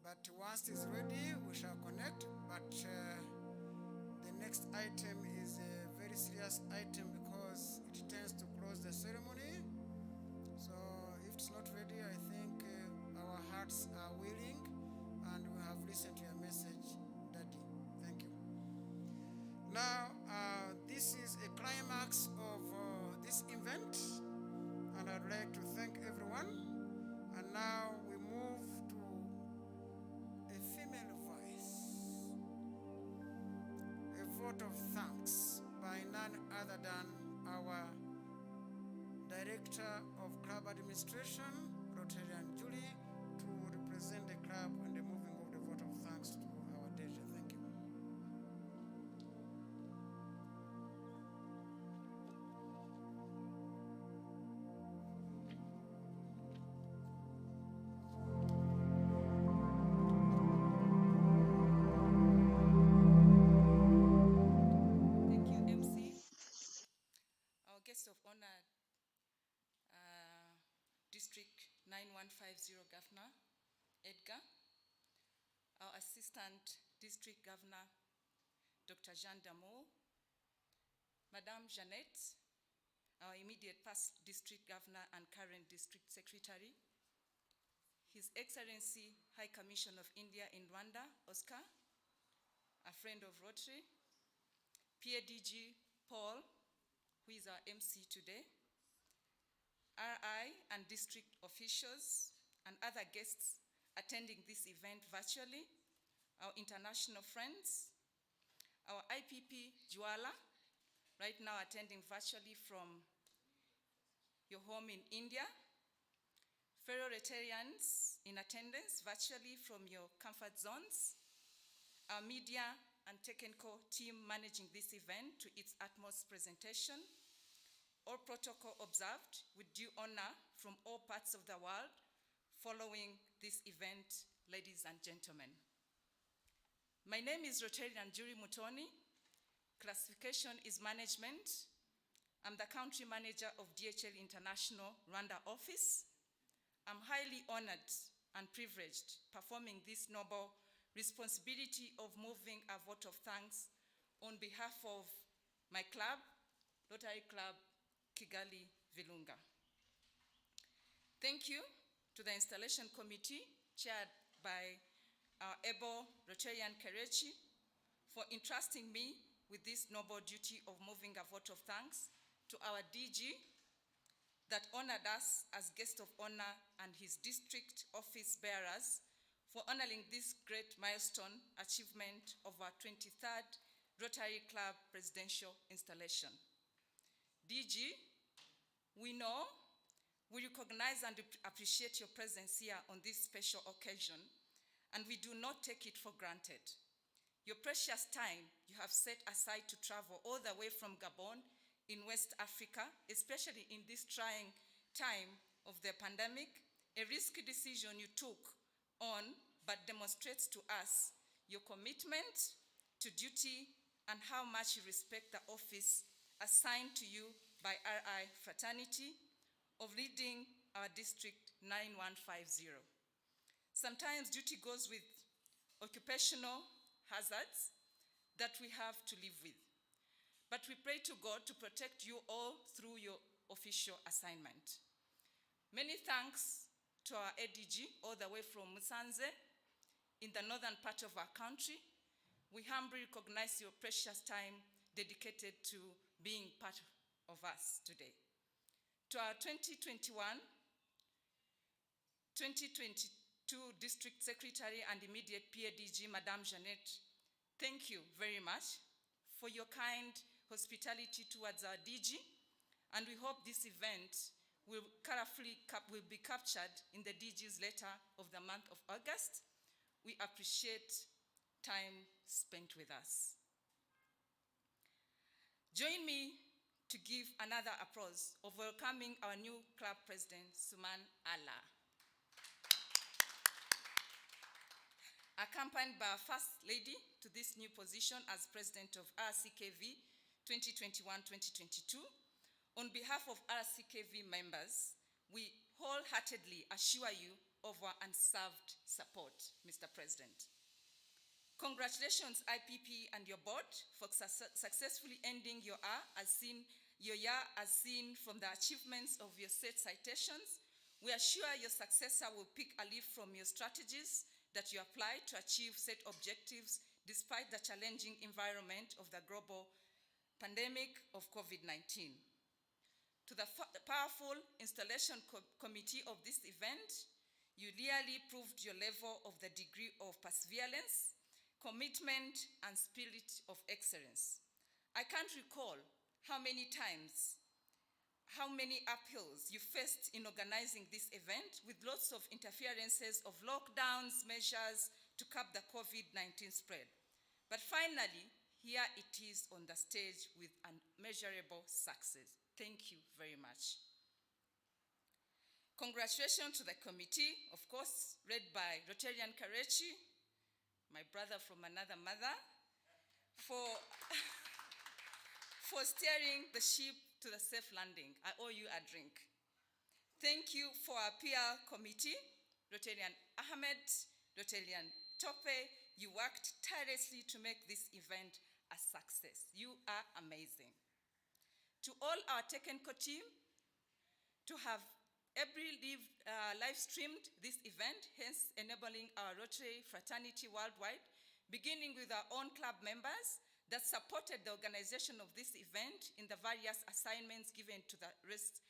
But once it's ready, we shall connect. But the next item is a very serious item because it tends to close the ceremony. So if it's not ready, I think our hearts are willing and we have listened to your message, Daddy. Thank you. Now, this is a climax of this event, and I'd like to thank everyone. And now we move to a female voice, a vote of thanks by none other than our Director of Club Administration, Rotarian Julie, to represent the club and the moving of the vote of thanks to our Deja. Thank you. guest of honor, District 9150 Governor Edgar, our Assistant District Governor, Dr. Jean Damour, Madame Jeannette, our immediate past District Governor and current District Secretary, His Excellency High Commission of India in Rwanda, Oscar, a friend of Rotary, PADG Paul, who is our MC today, RI and district officials and other guests attending this event virtually, our international friends, our IPP Juala, right now attending virtually from your home in India, fellow Rotarians in attendance virtually from your comfort zones, our media and technical team managing this event to its utmost presentation, all protocol observed with due honor from all parts of the world following this event, ladies and gentlemen. My name is Rotarian Julie Mutoni. Classification is management. I'm the country manager of DHL International Rwanda office. I'm highly honored and privileged performing this noble responsibility of moving a vote of thanks on behalf of my club, Rotary Club Kigali Virunga. Thank you to the installation committee chaired by our able Rotarian Kerechi for entrusting me with this noble duty of moving a vote of thanks, to our DG that honored us as guest of honor and his district office bearers for honoring this great milestone achievement of our 23rd Rotary Club presidential installation. DG, we know, we recognize and appreciate your presence here on this special occasion, and we do not take it for granted. Your precious time you have set aside to travel all the way from Gabon in West Africa, especially in this trying time of the pandemic, a risky decision you took on, but demonstrates to us your commitment to duty and how much you respect the office assigned to you by RI Fraternity of leading our District 9150. Sometimes duty goes with occupational hazards that we have to live with. But we pray to God to protect you all through your official assignment. Many thanks to our ADG all the way from Musanze in the northern part of our country. We humbly recognize your precious time dedicated to being part of us today. To our 2021-2022 District Secretary and immediate PADG, Madame Jeannette, thank you very much for your kind hospitality towards our DG, and we hope this event will be captured in the DG's letter of the month of August. We appreciate time spent with us. Join me to give another applause of welcoming our new club president, Suman Alla. Accompanied by our First Lady to this new position as President of Rckv 2021-2022, on behalf of Rckv members, we wholeheartedly assure you of our unserved support, Mr. President. Congratulations, IPP and your board, for successfully ending your year as seen from the achievements of your state citations. We are sure your successor will pick a leaf from your strategies that you apply to achieve set objectives despite the challenging environment of the global pandemic of COVID-19. To the powerful installation committee of this event, you really proved your level of the degree of perseverance, commitment, and spirit of excellence. I can't recall how many times, how many uphills you faced in organizing this event with lots of interferences of lockdowns, measures to curb the COVID-19 spread. But finally, here it is on the stage with unmeasurable success. Thank you very much. Congratulations to the committee, of course, led by Rotarian Karechi, my brother from another mother, for steering the ship to the safe landing. I owe you a drink. Thank you for our PR committee, Rotarian Ahmed, Rotarian Tope. You worked tirelessly to make this event a success. You are amazing. To all our technical team, to have every live streamed this event, hence enabling our Rotary fraternity worldwide, beginning with our own club members that supported the organization of this event in the various assignments given to the rest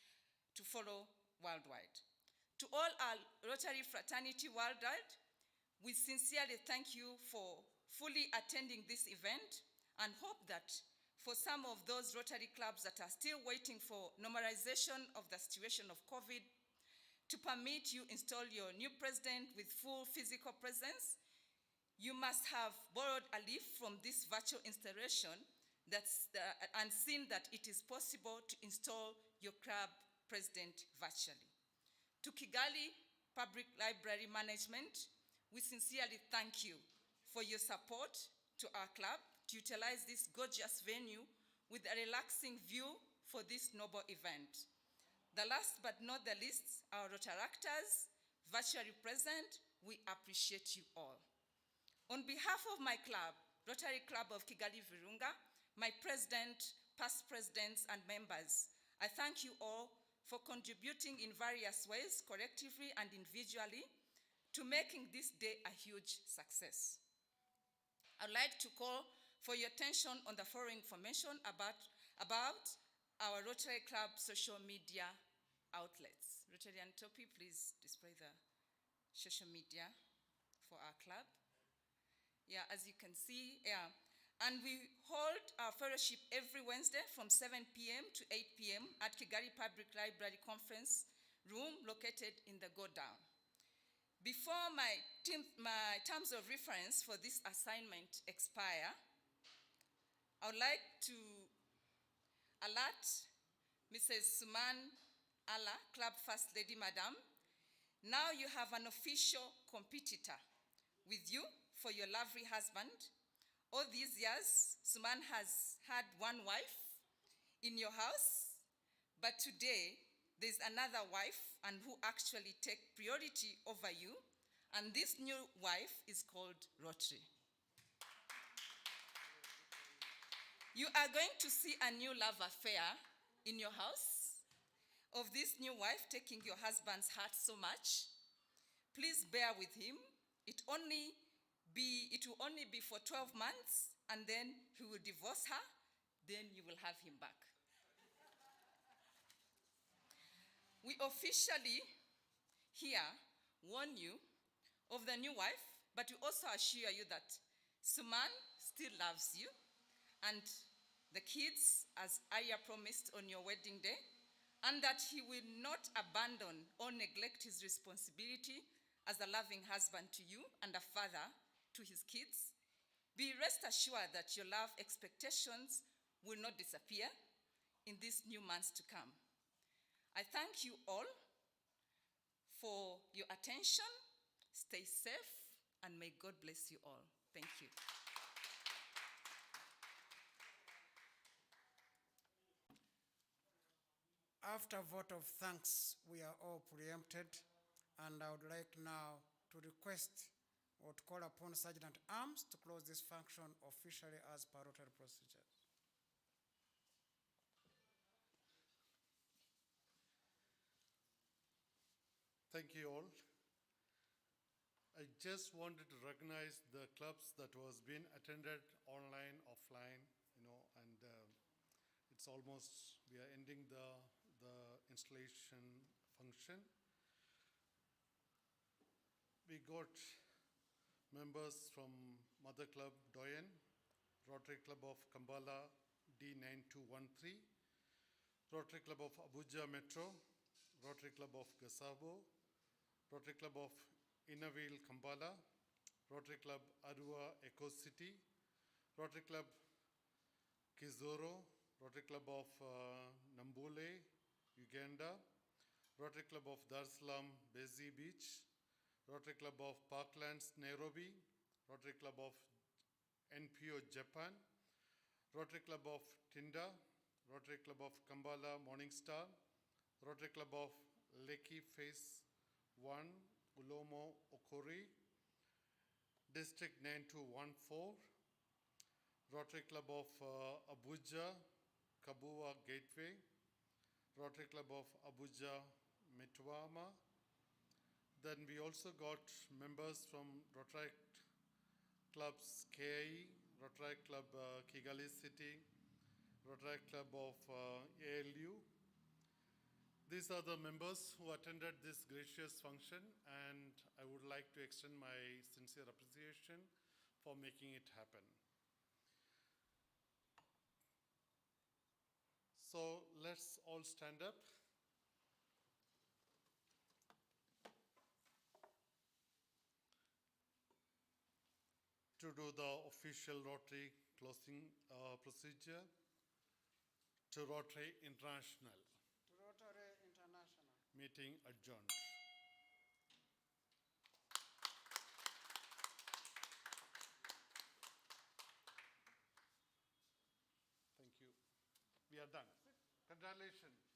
to follow worldwide. To all our Rotary fraternity worldwide, we sincerely thank you for fully attending this event and hope that for some of those Rotary clubs that are still waiting for normalization of the situation of COVID to permit you install your new president with full physical presence, you must have borrowed a leaf from this virtual installation and seen that it is possible to install your club president virtually. To Kigali Public Library Management, we sincerely thank you for your support to our club to utilize this gorgeous venue with a relaxing view for this noble event. The last but not the least, our Rotaractors, virtually present, we appreciate you all. On behalf of my club, Rotary Club of Kigali Virunga, my president, past presidents, and members, I thank you all for contributing in various ways, collectively and individually, to making this day a huge success. I'd like to call for your attention on the following information about our Rotary Club social media outlets. Rotarian Topi, please display the social media for our club. Yeah, as you can see, yeah. And we hold our fellowship every Wednesday from 7 p.m. to 8 p.m. at Kigali Public Library Conference Room located in the Go Down. Before my terms of reference for this assignment expire, I would like to alert Mrs. Suman, Alla, Club First Lady Madam. Now you have an official competitor with you for your lovely husband. All these years, Suman has had one wife in your house, but today there's another wife and who actually take priority over you, and this new wife is called Rotary. You are going to see a new love affair in your house of this new wife taking your husband's heart so much. Please bear with him. It will only be for 12 months, and then he will divorce her, then you will have him back. We officially here warn you of the new wife, but we also assure you that Suman still loves you, and the kids, as Aya promised on your wedding day, and that he will not abandon or neglect his responsibility as a loving husband to you and a father to his kids. Be rest assured that your love expectations will not disappear in these new months to come. I thank you all for your attention. Stay safe, and may God bless you all. Thank you. After vote of thanks, we are all preempted, and I would like now to request or to call upon Sergeant Arms to close this function officially as per Rotary procedure. Thank you all. I just wanted to recognize the clubs that was being attended online, offline, and it's almost, we are ending the installation function. We got members from Mother Club Doyen, Rotary Club of Kampala D9213, Rotary Club of Abuja Metro, Rotary Club of Gasabo, Rotary Club of Innerville Kampala, Rotary Club Arua Eco City, Rotary Club Kizoro, Rotary Club of Nambule, Uganda, Rotary Club of Dar es Salaam, Bezi Beach, Rotary Club of Parklands, Nairobi, Rotary Club of NPO, Japan, Rotary Club of Tinda, Rotary Club of Kambala, Morning Star, Rotary Club of Lekki Phase 1, Ulomo Okori, District 9214, Rotary Club of Abuja, Kabua Gateway, Rotary Club of Abuja, Metwama. Then we also got members from Rotary Clubs KI, Rotary Club Kigali City, Rotary Club of ALU. These are the members who attended this gracious function, and I would like to extend my sincere appreciation for making it happen. So let's all stand up. To do the official Rotary closing procedure. To Rotary International. To Rotary International. Meeting adjourned. Thank you. We are done. Congratulations.